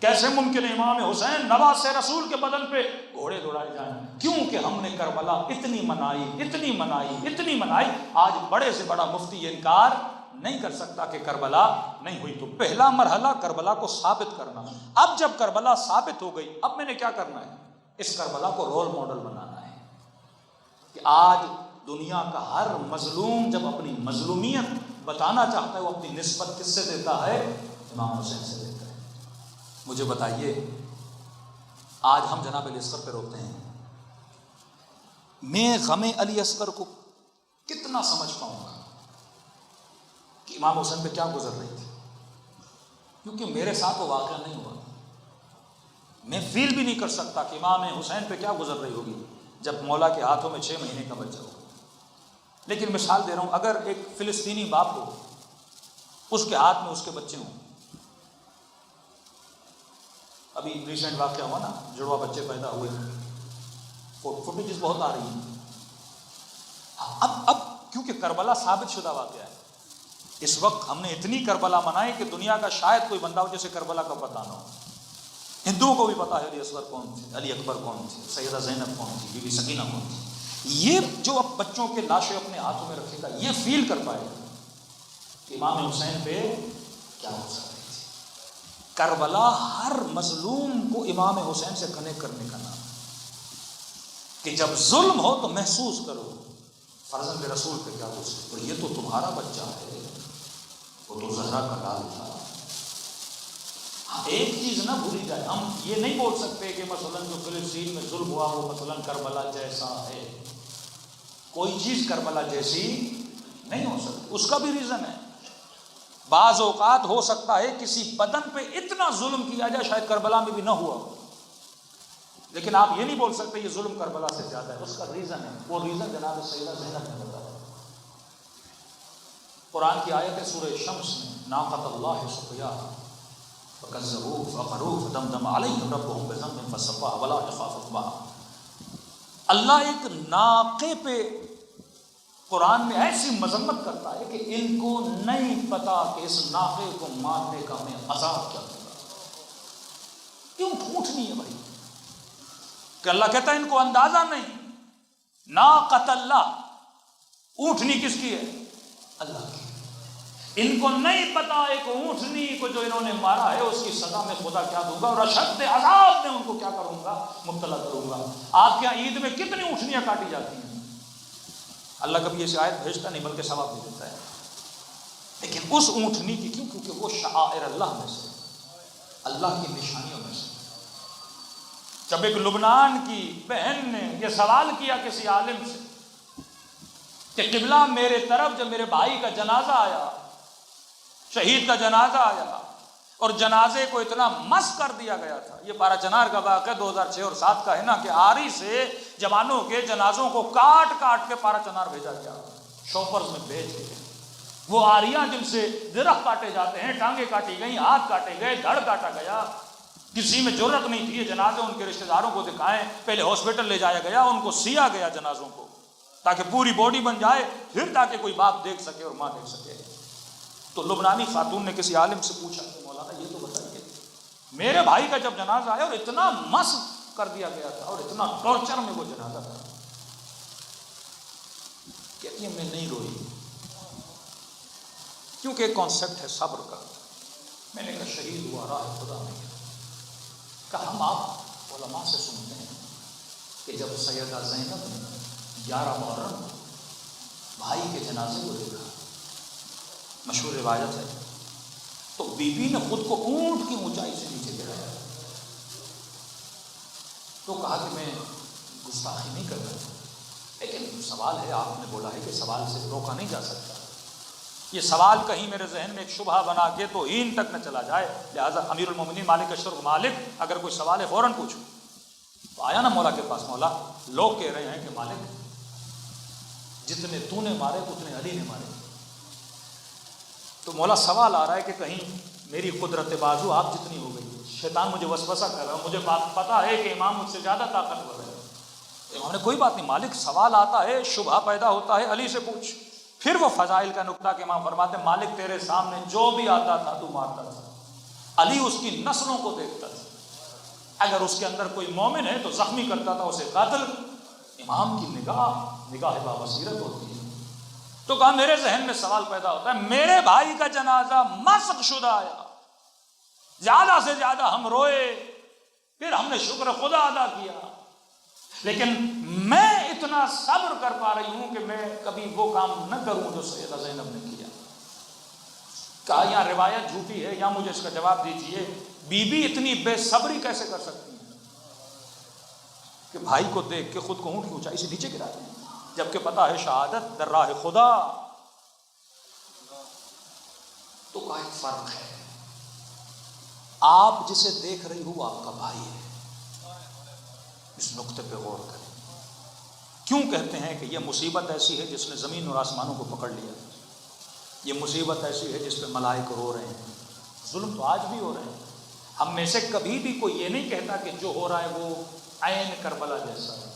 کیسے ممکن ہے امام حسین نواز رسول کے بدن پہ گھوڑے دوڑائے جائیں؟ کیونکہ ہم نے کربلا اتنی منائی، اتنی منائی، اتنی منائی، آج بڑے سے بڑا مفتی یہ انکار نہیں کر سکتا کہ کربلا نہیں ہوئی. تو پہلا مرحلہ کربلا کو ثابت کرنا. اب جب کربلا ثابت ہو گئی، اب میں نے کیا کرنا ہے؟ اس کربلا کو رول ماڈل بنانا ہے کہ آج دنیا کا ہر مظلوم جب اپنی مظلومیت بتانا چاہتا ہے وہ اپنی نسبت کس سے دیتا ہے؟ امام حسین سے دیتا ہے. مجھے بتائیے آج ہم جناب علی اصغر پہ روتے ہیں، میں غم علی اصغر کو کتنا سمجھ پاؤں گا کہ امام حسین پہ کیا گزر رہی تھی، کیونکہ میرے ساتھ وہ واقعہ نہیں ہوا. میں فیل بھی نہیں کر سکتا کہ امام حسین پہ کیا گزر رہی ہوگی جب مولا کے ہاتھوں میں 6 مہینے کا بچہ ہو. لیکن مثال دے رہا ہوں، اگر ایک فلسطینی باپ ہو، اس کے ہاتھ میں اس کے بچے ہوں. ابھی ریسنٹ واقعہ ہوا نا، جڑواں بچے پیدا ہوئے، فوٹیجز بہت آ رہی ہیں. اب کیونکہ کربلا ثابت شدہ واقعہ ہے، اس وقت ہم نے اتنی کربلا منائی کہ دنیا کا شاید کوئی بندہ ہو جسے کربلا کا پتہ نہ ہو. ہندوؤں کو بھی پتا ہے علی اصغر کون تھے، علی اکبر کون تھے، سیدہ زینب کون تھی، بی بی سکینہ کون تھی. یہ جو اب بچوں کے لاشیں اپنے ہاتھوں میں رکھے گا، یہ فیل کر پائے گا کہ امام حسین پہ کیا ہو سکتا ہے. کربلا ہر مظلوم کو امام حسین سے کنیکٹ کرنے کا نام کہ جب ظلم ہو تو محسوس کرو فرزند رسول پہ کیا ہو سکتا ہے. یہ تو تمہارا بچہ ہے، وہ تو زہرا کا لال تھا. ایک چیز نہ بھولی جائے، ہم یہ نہیں بول سکتے کہ مثلاً جو فلسطین میں ظلم ہوا وہ مثلاً کربلا جیسا ہے. کوئی چیز کربلا جیسی نہیں ہو سکتی. اس کا بھی ریزن ہے. بعض اوقات ہو سکتا ہے کسی بدن پہ اتنا ظلم کیا جائے شاید کربلا میں بھی نہ ہوا ہو، لیکن آپ یہ نہیں بول سکتے یہ ظلم کربلا سے زیادہ ہے. اس کا ریزن ہے، وہ ریزن جناب سیدہ زینب نے بتایا. قرآن کی آیت ہے سورہ شمس میں، ناقۃ اللہ سقیاھا فکذبوہ فعقروہ فدمدم علیہم ربہم بذنبہم فسواھا ولا یخاف عقباھا. اللہ ایک ناقے پہ قرآن میں ایسی مذمت کرتا ہے کہ ان کو نہیں پتا کہ اس ناقے کو مارنے کا ہمیں عذاب کیا ہوگا. کیوں اونٹنی ہے بھائی کہ اللہ کہتا ہے ان کو اندازہ نہیں. ناقۃ اللہ، اونٹنی کس کی ہے؟ اللہ کی. ان کو نہیں پتا ایک اونٹنی کو جو انہوں نے مارا ہے اس کی سزا میں خدا کیا دوں گا اور اشد عذاب میں ان کو کیا کروں گا، مبتلا کروں گا. آپ کے عید میں کتنی اونٹنیاں کاٹی جاتی ہیں؟ اللہ کبھی یہ شاید بھیجتا نہیں بلکہ ثواب بھی دیتا ہے. لیکن اس اونٹنی کی کیوں؟ کیونکہ وہ شعائر اللہ میں سے، اللہ کی نشانیوں میں سے. جب ایک لبنان کی بہن نے یہ سوال کیا کسی عالم سے کہ قبلہ میرے طرف، جب میرے بھائی کا جنازہ آیا، شہید کا جنازہ آیا اور جنازے کو اتنا مس کر دیا گیا تھا. یہ بارہ چنار کا واقعہ 2006 اور 7 کا ہے نا، کہ آری سے جوانوں کے جنازوں کو کاٹ کاٹ کے بارہ چنار بھیجا گیا، شوپرز میں بھیج کے. وہ آریاں جن سے درخت کاٹے جاتے ہیں، ٹانگیں کاٹی گئیں، ہاتھ کاٹے گئے، دھڑ کاٹا گیا. کسی میں جرت نہیں تھی یہ جنازے ان کے رشتہ داروں کو دکھائیں. پہلے ہاسپٹل لے جایا گیا، ان کو سیا گیا جنازوں کو تاکہ پوری باڈی بن جائے، پھر تاکہ کوئی باپ دیکھ سکے اور ماں دیکھ سکے. تو لبنانی خاتون نے کسی عالم سے پوچھا کہ مولانا یہ تو بتائیے میرے بھائی کا جب جنازہ آیا اور اتنا مس کر دیا گیا تھا اور اتنا ٹارچر میں وہ جنازہ تھا، کہتی ہے میں نہیں روئی کیونکہ ایک کانسیپٹ ہے صبر کا. میں نے کہا شہید ہوا راہ خدا میں گیا. کہا ہم آپ علماء سے سنتے ہیں کہ جب سیدہ زینب نے 11 محرم بھائی کے جنازے کو دیکھا، مشہور روایت ہے، تو بی بی نے خود کو اونٹ کی اونچائی سے نیچے گرایا. تو کہا کہ میں گستاخی نہیں کر رہا، لیکن سوال ہے، آپ نے بولا ہے کہ سوال سے روکا نہیں جا سکتا. یہ سوال کہیں میرے ذہن میں ایک شبہ بنا کے تو ہین تک نہ چلا جائے، لہٰذا امیر المومنین مالک اشرف مالک اگر کوئی سوال ہے فوراً پوچھو. تو آیا نا مولا کے پاس، مولا لوگ کہہ رہے ہیں کہ مالک جتنے تو نے مارے اتنے علی نے مارے. تو مولا سوال آ رہا ہے کہ کہیں میری قدرت بازو آپ جتنی ہو گئی. شیطان مجھے وسوسہ کر رہا ہے، مجھے پتا ہے کہ امام مجھ سے زیادہ طاقتور ہے. امام نے کوئی بات نہیں مالک، سوال آتا ہے، شبہ پیدا ہوتا ہے، علی سے پوچھ. پھر وہ فضائل کا نقطہ کہ امام فرماتے ہیں مالک تیرے سامنے جو بھی آتا تھا تو مارتا تھا. علی اس کی نسلوں کو دیکھتا تھا، اگر اس کے اندر کوئی مومن ہے تو زخمی کرتا تھا اسے قاتل. امام کی نگاہ بابصیرت ہوتی ہے. تو کہا میرے ذہن میں سوال پیدا ہوتا ہے، میرے بھائی کا جنازہ مسخ شدہ آیا، زیادہ سے زیادہ ہم روئے، پھر ہم نے شکر خدا ادا کیا، لیکن میں اتنا صبر کر پا رہی ہوں کہ میں کبھی وہ کام نہ کروں جو سیدہ زینب نے کیا۔ کہا یہاں روایت جھوٹی ہے، یا مجھے اس کا جواب دیجئے، بی بی اتنی بے صبری کیسے کر سکتی ہے کہ بھائی کو دیکھ کے خود کو اونٹ کی اونچائی سے نیچے گرا دیں، جبکہ پتا ہے شہادت در راہ خدا۔ تو کا ایک فرق ہے، آپ جسے دیکھ رہی ہو آپ کا بھائی ہے، اس نقطے پہ غور کریں۔ کیوں کہتے ہیں کہ یہ مصیبت ایسی ہے جس نے زمین اور آسمانوں کو پکڑ لیا، یہ مصیبت ایسی ہے جس پہ ملائک رو رہے ہیں۔ ظلم تو آج بھی ہو رہے ہیں، ہم میں سے کبھی بھی کوئی یہ نہیں کہتا کہ جو ہو رہا ہے وہ عین کربلا جیسا ہے۔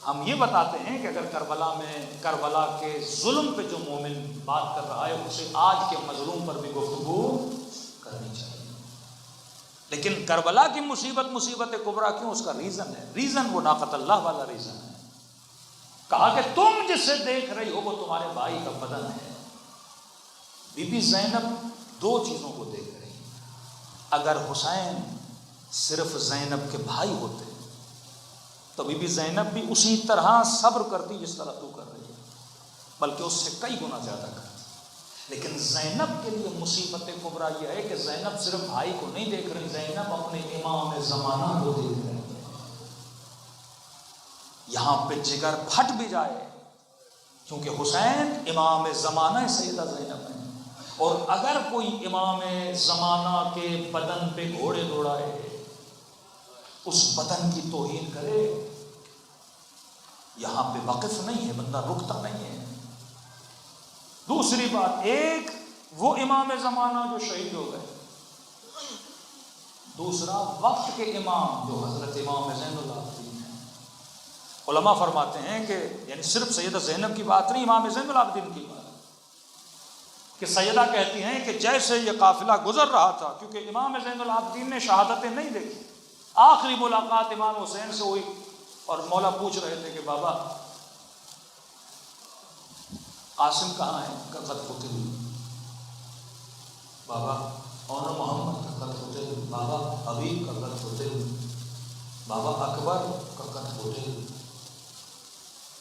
ہم یہ بتاتے ہیں کہ اگر کربلا کے ظلم پہ جو مومن بات کر رہا ہے اسے آج کے مظلوم پر بھی گفتگو کرنی چاہیے۔ لیکن کربلا کی مصیبت کبریٰ کیوں، اس کا ریزن ہے، ریزن وہ ناقت اللہ والا ریزن ہے۔ کہا کہ تم جسے دیکھ رہی ہو وہ تمہارے بھائی کا بدن ہے۔ بی بی زینب دو چیزوں کو دیکھ رہی ہے۔ اگر حسین صرف زینب کے بھائی ہوتے تو بی بی زینب بھی اسی طرح صبر کرتی جس طرح تو کر رہی ہے، بلکہ اس سے کئی گنا زیادہ کرتی۔ لیکن زینب کے لیے مصیبت کبریٰ یہ ہے کہ زینب صرف بھائی کو نہیں دیکھ رہی، زینب اپنے امام زمانہ کو دیکھ رہی ہے۔ یہاں پہ جگر پھٹ بھی جائے، کیونکہ حسین امام زمانہ سیدہ زینب ہے، اور اگر کوئی امام زمانہ کے بدن پہ گھوڑے دوڑائے، اس بدن کی توہین کرے، یہاں پہ وقف نہیں ہے، بندہ رکتا نہیں ہے۔ دوسری بات، ایک وہ امام زمانہ جو شہید ہو گئے، دوسرا وقت کے امام جو حضرت امام زین العابدین ہیں۔ علماء فرماتے ہیں کہ یعنی صرف سیدہ زینب کی بات نہیں، امام زین العابدین کی بات، کہ سیدہ کہتی ہیں کہ جیسے یہ قافلہ گزر رہا تھا، کیونکہ امام زین العابدین نے شہادتیں نہیں دیکھی، آخری ملاقات امام حسین سے ہوئی، اور مولا پوچھ رہے تھے کہ بابا قاسم کہاں ہے؟ قتل ہوتے ہوئے۔ بابا اور محمد کا قتل ہوتے ہوئے، بابا حبیب کا قتل ہوتے ہوئے، بابا اکبر کا قتل ہوتے ہوئے۔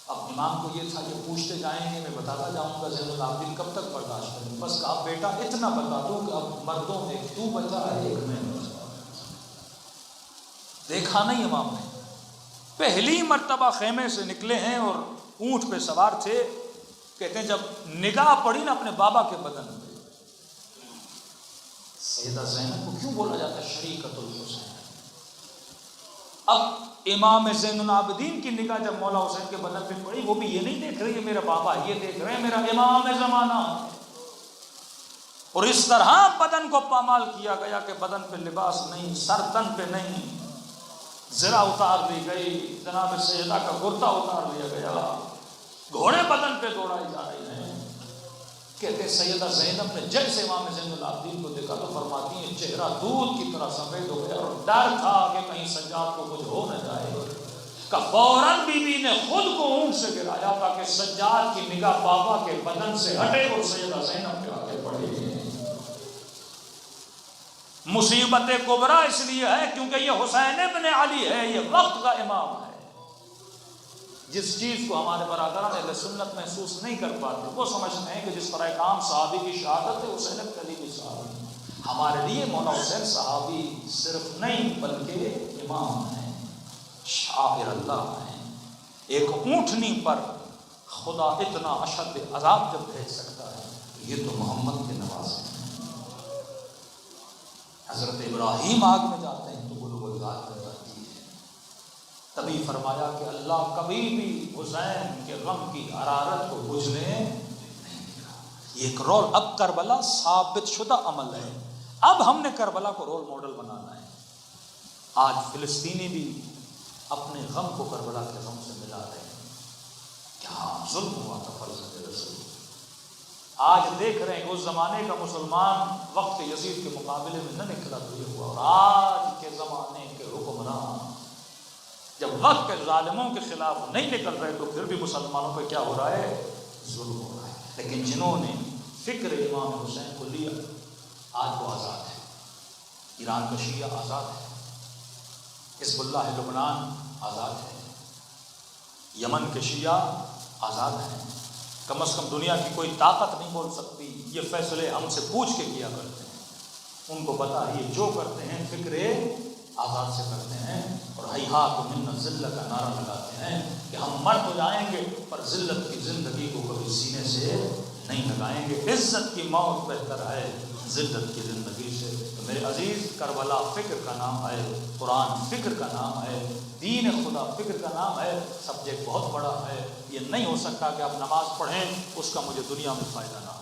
اب امام کو یہ تھا کہ پوچھتے جائیں گے، میں بتاتا جاؤں گا، زین العابدین کب تک برداشت کریں؟ بس کہا بیٹا اتنا بتا دوں کہ اب مردوں میں تو بتا ایک میں بتا۔ دیکھا نہیں امام نے، پہلی مرتبہ خیمے سے نکلے ہیں اور اونٹ پہ سوار تھے، کہتے ہیں جب نگاہ پڑی نا اپنے بابا کے بدن پہ، سیدہ زینب کو کیوں بولا جاتا ہے شریکۃ الحسین؟ اب امام زین العابدین کی نگاہ جب مولا حسین کے بدن پہ پڑی، وہ بھی یہ نہیں دیکھ رہی ہے میرا بابا، یہ دیکھ رہے ہیں میرا امام زمانہ۔ اور اس طرح بدن کو پامال کیا گیا کہ بدن پہ لباس نہیں، سر تن پہ نہیں، زرہ اتار دی گئی، جناب سیدہ کا کرتا اتار لیا گیا، گھوڑے بدن پہ دوڑائی جا رہی ہیں۔ کہتے سیدہ زینب نے جیسے امام زین العابدین کو دیکھا تو فرماتی ہیں چہرہ دودھ کی طرح سفید ہو گیا، اور ڈر تھا کہ کہیں سجاد کو کچھ ہو نہ جائے، کہ فوراً بی بی نے خود کو اونٹ سے گرایا تاکہ سجاد کی نگاہ بابا کے بدن سے ہٹے اور سیدہ زینب کے آگے پڑے۔ مصیبت کبریٰ اس لیے ہے کیونکہ یہ حسین ابن علی ہے، یہ وقت کا امام ہے۔ جس چیز کو ہمارے برادران اہل سنت محسوس نہیں کر پاتے، وہ سمجھتے ہیں کہ جس طرح ایک عام صحابی کی شہادت ہے، حسین ابن علی کی صحابی، ہمارے لیے مولا حسین صحابی صرف نہیں بلکہ امام ہیں، شاعر اللہ ہیں۔ ایک اونٹنی پر خدا اتنا اشد عذاب جب بھیج سکتا ہے، یہ تو محمد کے نوازے ہیں۔ حضرت ابراہیم آگ میں جاتے ہیں تو بلوغ الغار کر جاتی ہے، تبھی فرمایا کہ اللہ کبھی بھی حسین کے غم کی حرارت کو بجھنے نہیں دیا۔ یہ ایک رول، اب کربلا ثابت شدہ عمل ہے، اب ہم نے کربلا کو رول ماڈل بنانا ہے۔ آج فلسطینی بھی اپنے غم کو کربلا کے غم سے ملا رہے ہیں۔ کیا ظلم ہوا تھا فرزند رسول، آج دیکھ رہے ہیں کہ اس زمانے کا مسلمان وقت یزید کے مقابلے میں نہ نکلا تو یہ ہوا، اور آج کے زمانے کے حکمران جب وقت کے ظالموں کے خلاف نہیں نکل رہے تو پھر بھی مسلمانوں پہ کیا ہو رہا ہے؟ ظلم ہو رہا ہے. لیکن جنہوں نے فکر امام حسین کو لیا آج وہ آزاد ہے. ایران کا شیعہ آزاد ہے، حزب اللہ لبنان آزاد ہے، یمن کے شیعہ آزاد ہیں. کم از کم دنیا کی کوئی طاقت نہیں بول سکتی یہ فیصلے ہم سے پوچھ کے کیا کرتے ہیں. ان کو پتہ ہے یہ جو کرتے ہیں فکر آزاد سے کرتے ہیں، اور ہیہات من الذلۃ کا نعرہ لگاتے ہیں کہ ہم مر تو جائیں گے پر ذلت کی زندگی کو کبھی سینے سے نہیں لگائیں گے. عزت کی موت بہتر ہے ذلت کی زندگی سے. تو میرے عزیز، کربلا فکر کا نام ہے، قرآن فکر کا نام ہے، دین خدا فکر کا نام ہے. سبجیکٹ بہت بڑا ہے. یہ نہیں ہو سکتا کہ آپ نماز پڑھیں اس کا مجھے دنیا میں فائدہ نہ ہو.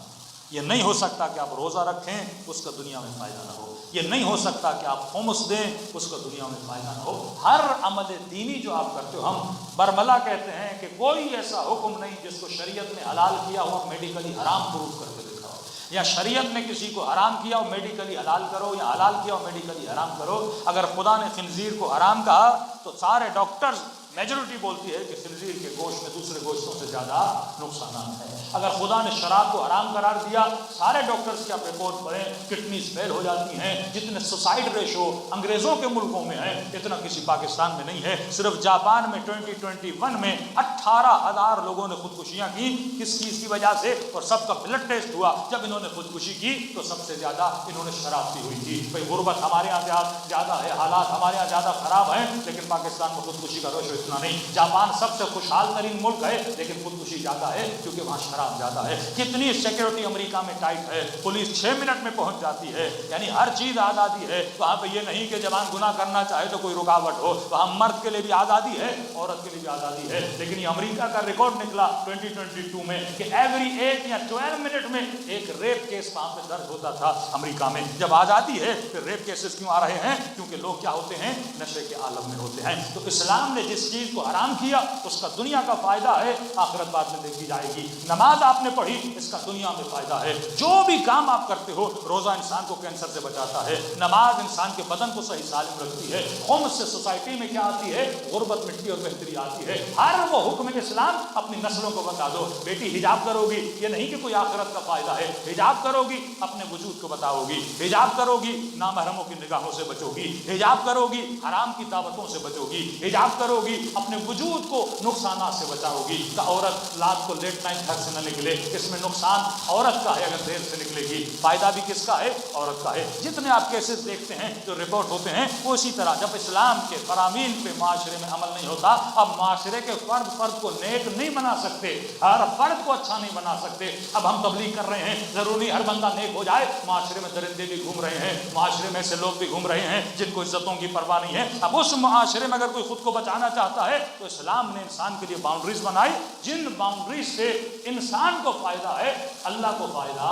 یہ نہیں ہو سکتا کہ آپ روزہ رکھیں اس کا دنیا میں فائدہ نہ ہو. یہ نہیں ہو سکتا کہ آپ خمس دیں اس کا دنیا میں فائدہ نہ ہو. ہر عمل دینی جو آپ کرتے ہو، ہم برملا کہتے ہیں کہ کوئی ایسا حکم نہیں جس کو شریعت نے حلال کیا ہو میڈیکلی حرام پروف کر کے دکھاؤ، یا شریعت نے کسی کو حرام کیا ہو میڈیکلی حلال کرو، یا حلال کیا ہو میڈیکلی حرام کرو. اگر خدا نے خنزیر کو حرام کہا تو سارے ڈاکٹرز میجورٹی بولتی ہے کہ خنزیر کے گوشت میں دوسرے گوشتوں سے زیادہ نقصانات ہیں. اگر خدا نے شراب کو حرام قرار دیا، سارے ڈاکٹرز کی آپ رپورٹ پڑھیں کڈنیز فیل ہو جاتی ہیں. جتنے سوسائڈ ریشو انگریزوں کے ملکوں میں ہے اتنا کسی پاکستان میں نہیں ہے. صرف جاپان میں 2021 میں 18,000 لوگوں نے خودکشیاں کی. کس چیز کی وجہ سے؟ اور سب کا بلڈ ٹیسٹ ہوا. جب انہوں نے خودکشی کی تو سب سے زیادہ انہوں نے شراب پی ہوئی تھی. بھائی غربت ہمارے یہاں زیادہ ہے، حالات ہمارے یہاں زیادہ خراب ہیں، لیکن پاکستان میں خودکشی کا ریشو اتنا نہیں. جاپان سب سے خوشحال ترین ملک ہے لیکن خودکشی زیادہ ہے کیونکہ وہاں شراب زیادہ ہے. کتنی سیکورٹی امریکہ میں ٹائٹ ہے، پولیس 6 منٹ میں پہنچ جاتی ہے. یعنی ہر چیز آزادی ہے. وہاں پہ یہ نہیں کہ جوان گناہ کرنا چاہے تو کوئی رکاوٹ ہو. وہاں مرد کے لیے بھی آزادی ہے، عورت کے لیے بھی آزادی ہے. لیکن یہ امریکہ کا ریکارڈ نکلا 2022 میں کہ ایوری 8 یا 12 منٹ میں ایک ریپ کیس وہاں پہ درج ہوتا تھا امریکہ میں. جب آزادی ہے پھر ریپ کیسز کیوں آ رہے ہیں؟ کیونکہ لوگ کیا ہوتے ہیں؟ نشے کے عالم میں ہوتے ہیں. تو اسلام نے جس چیز کو حرام کیا اس کا دنیا کا فائدہ ہے، آخرت بعد میں دیکھی جائے گی. نماز آپ نے پڑھی اس کا دنیا میں فائدہ ہے. جو بھی کام آپ کرتے ہو، روزہ انسان کو کینسر سے بچاتا ہے، نماز انسان کے بدن کو صحیح سالم رکھتی ہے. خمس سے سوسائٹی میں کیا آتی ہے؟ غربت مٹی اور بہتری آتی ہے. ہر وہ حکم اسلام اپنی نسلوں کو بتا دو. بیٹی حجاب کرو گی، یہ نہیں کہ کوئی آخرت کا فائدہ ہے. حجاب کرو گی اپنے وجود کو بتاؤ گی، حجاب کرو گی نامحرموں کی نگاہوں سے بچو گی، حجاب کرو گی حرام کی دعوتوں سے بچو گی، حجاب کرو گی اپنے وجود کو نقصانات سے بچاؤ گی. کہ عورت رات کو لیٹ نائٹ گھر سے نہ نکلے، اس میں نقصان عورت کا ہے اگر دیر سے نکلے گی، فائدہ بھی کس کا ہے؟ عورت کا ہے. جتنے آپ کیسز دیکھتے ہیں جو رپورٹ ہوتے ہیں وہ اسی طرح. جب اسلام کے فرامین پہ معاشرے میں عمل نہیں ہوتا، اب معاشرے کے فرد کو نیک نہیں بنا سکتے، ہر فرد کو اچھا نہیں بنا سکتے. اب ہم تبلیغ کر رہے ہیں، ضروری ہر بندہ نیک ہو جائے. معاشرے میں درندے بھی گھوم رہے ہیں، معاشرے میں ایسے لوگ بھی گھوم رہے ہیں جن کو عزتوں کی پرواہ نہیں ہے. اب اس معاشرے میں اگر کوئی خود کو بچانا چاہتا ہے تو اسلام نے انسان کے لیے باؤنڈریز بنائی، جن باؤنڈریز سے انسان کو فائدہ ہے، اللہ کو فائدہ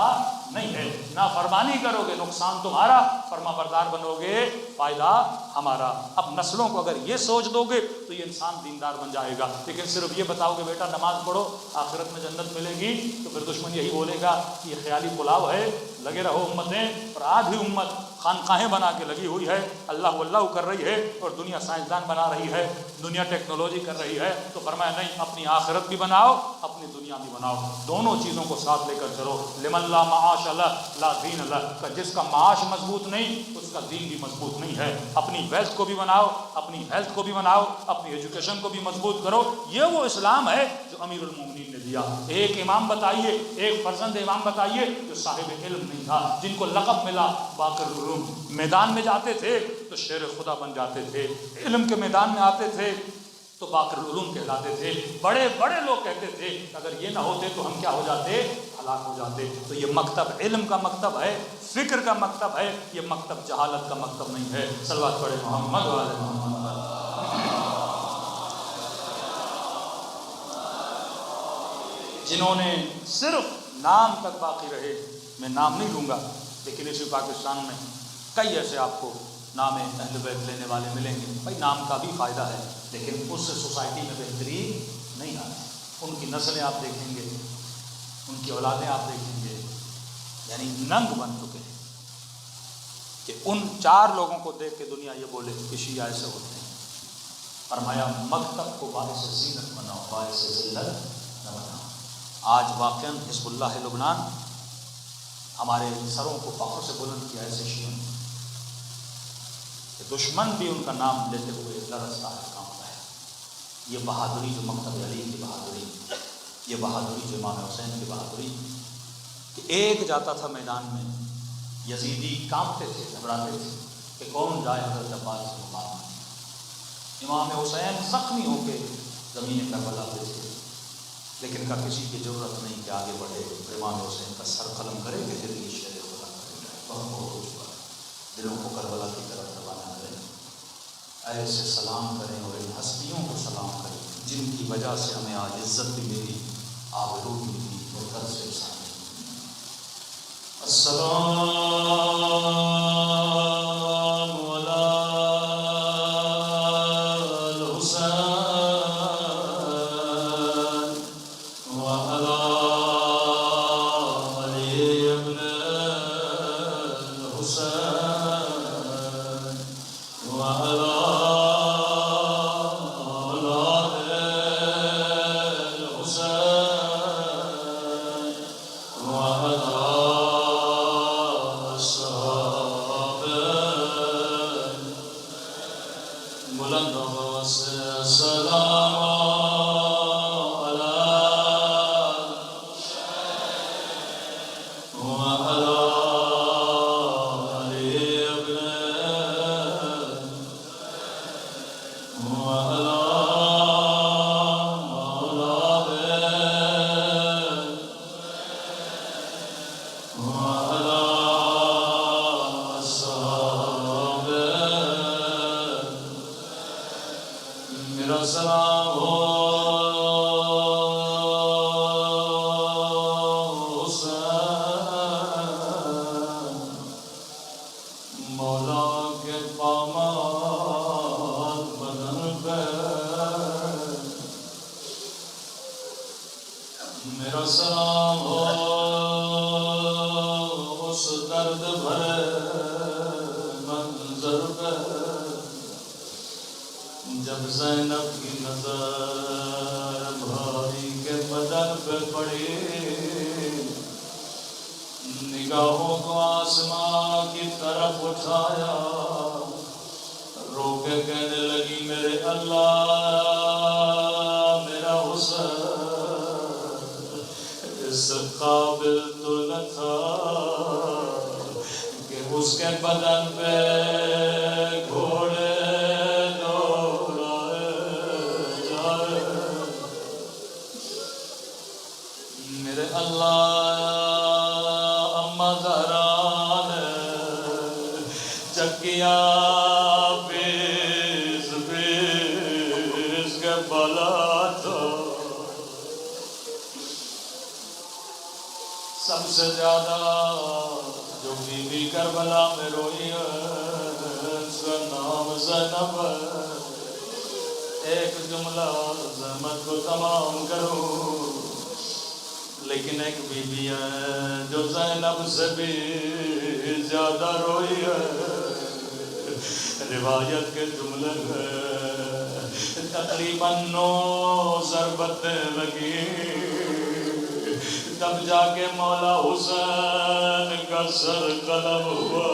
نہیں ہے. نافرمانی کرو گے نقصان تمہارا، فرما بردار بنو گے فائدہ ہمارا. اب نسلوں کو اگر یہ سوچ دو گے تو یہ انسان دیندار بن جائے گا. لیکن صرف یہ بتاؤ کہ بیٹا نماز پڑھو آخرت میں جنت ملے گی، تو پھر دشمن یہی بولے گا کہ یہ خیالی پلاؤ ہے. لگے رہو امتیں، اور آدھی امت خانقاہیں بنا کے لگی ہوئی ہے، اللہ اللہ کر رہی ہے، اور دنیا سائنسدان بنا رہی ہے، دنیا ٹیکنالوجی کر رہی ہے. تو فرمایا نہیں، اپنی آخرت بھی بناؤ اپنی دنیا بھی بناؤ، دونوں چیزوں کو ساتھ لے کر چلو. لمن لا معاش لا دین اللہ، جس کا معاش مضبوط نہیں اس کا دین بھی مضبوط نہیں ہے. اپنی ویلتھ کو بھی بناؤ، اپنی ہیلتھ کو بھی بناؤ، اپنی ایجوکیشن کو بھی مضبوط کرو. یہ وہ اسلام ہے جو امیر المومنین نے دیا. ایک امام بتائیے، ایک فرزند امام بتائیے جو صاحب علم نہیں تھا، جن کو لقب ملا باقر العلوم. میدان میں جاتے تھے تو شیر خدا بن جاتے تھے، علم کے میدان میں آتے تھے تو باقر العلوم کہلاتے تھے. بڑے بڑے لوگ کہتے تھے اگر یہ نہ ہوتے تو ہم کیا ہو جاتے؟ ہلاک ہو جاتے. تو یہ مکتب علم کا مکتب ہے، فکر کا مکتب ہے، یہ مکتب جہالت کا مکتب نہیں ہے. صلوات پڑھے محمد و آل محمد. جنہوں نے صرف نام تک باقی رہے، میں نام نہیں لوں گا لیکن اسی پاکستان میں کئی ایسے آپ کو نام اہل بیت لینے والے ملیں گے. بھائی نام کا بھی فائدہ ہے لیکن اس سے سوسائٹی میں بہتری نہیں آتی. ان کی نسلیں آپ دیکھیں گے، ان کی اولادیں آپ دیکھیں گے، یعنی ننگ بن چکے ہیں کہ ان 4 لوگوں کو دیکھ کے دنیا یہ بولے کہ شیعہ ایسے ہوتے ہیں. فرمایا مکتب کو باعث زینت بناؤ، باعث ذلت نہ بناؤ. آج واقعاً حزب اللہ لبنان ہمارے سروں کو فخر سے بلند کیا ایسے شیعوں نے کہ دشمن بھی ان کا نام لیتے ہوئے لرزتا ہے، کانپتا ہے۔ یہ بہادری جو مکتب علی کی بہادری، یہ بہادری جو امام حسین کی بہادری، کہ ایک جاتا تھا میدان میں یزیدی کانپتے تھے، گھبراتے تھے کہ کون جائے حضرت عباس سے مقابلہ۔ امام حسین زخمی ہو کے زمین کربلا پہ تھے، لیکن کا کسی کی ضرورت نہیں کہ آگے بڑھے، امام حسین کا سر قلم کرے کہ پھر یہ شیر خدا کرے، بہت ہو چکا ہے، دلوں کو کربلا کی طرف روانہ کریں، ایسے سلام کریں اور ان ہستیوں کو سلام کریں جن کی وجہ سے ہمیں آج عزت بھی ملی، آبرو بھی ملی اور گھر سے سامنے۔ السلام میرا سلام ہو اس درد بھرے منظر پہ جب زینب کی نظر بھائی کے بدن پہ پڑی، نگاہوں کو آسمان کی طرف اٹھایا، رو کے کہنے لگی میرے اللہ میرا حسین اس قابل تو نہ تھا کہ اس کے بدن پہ گھوڑے دوڑائے جائے۔ میرے اللہ اما زہرا نے چکیا پیس پیس کے بلا تھا، سب سے زیادہ جو بی بی کربلا میں روئی ہے اس کا نام زینب ہے۔ ایک جملہ زحمت کو تمام کروں، لیکن ایک بی بی ہے جو زینب سے بھی زیادہ روئی ہے۔ روایت کے جملے میں تقریباً 9 ضربتیں لگی، تب جا کے مولا حسین کا سر قلم ہوا۔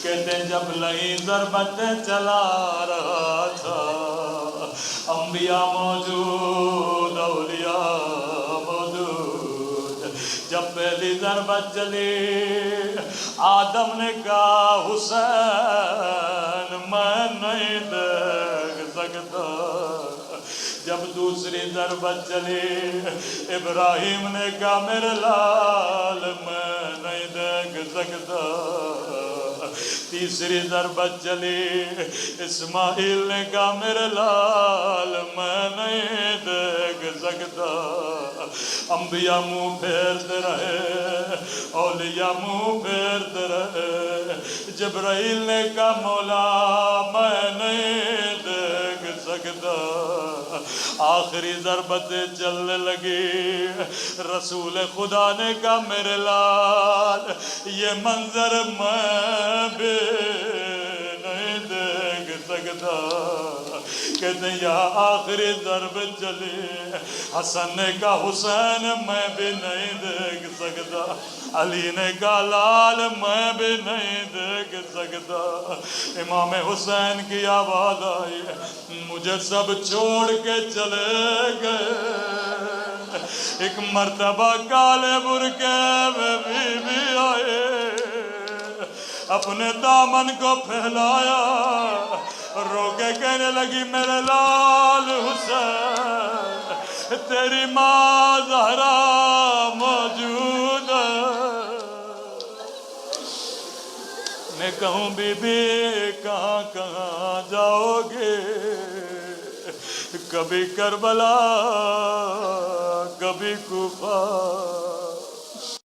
کہتے جب لئی ضربتیں چلا رہا تھا، انبیاء موجود اولیاء موجود، جب پہلی ضربت چلی آدم نے کہا حسین میں نہیں دیکھ سکتا، جب دوسری ضربت چلی ابراہیم نے کہا میرے لال میں نہیں دیکھ سکتا، تیسری ضربت چلی اسماعیل نے کہا میرے لال میں نہیں دیکھ سکتا۔ انبیاء منہ پھیرتے رہے، اولیاء منہ پھیرتے رہے، جبرائیل نے کہا مولا میں نہیں دیکھ سکتا۔ آخری ضربتیں چلنے لگی، رسول خدا نے کہا میرے لال یہ منظر میں بھی نہیں دیکھ سکتا. کہتے ہیں یا آخری ضرب چلی حسن نے کہا حسین میں بھی نہیں دیکھ سکتا, علی نے کہا لال میں بھی نہیں دیکھ سکتا. امام حسین کی آواز آئی مجھے سب چھوڑ کے چلے گئے. ایک مرتبہ کالے برقعے میں بی بی آئے, اپنے دامن کو پھیلایا, رو کے کہنے لگی میرے لال حسین تیری ماں زہرا موجود ہے. میں کہوں بی بی کہاں کہاں جاؤ گے, کبھی کربلا کبھی کوفہ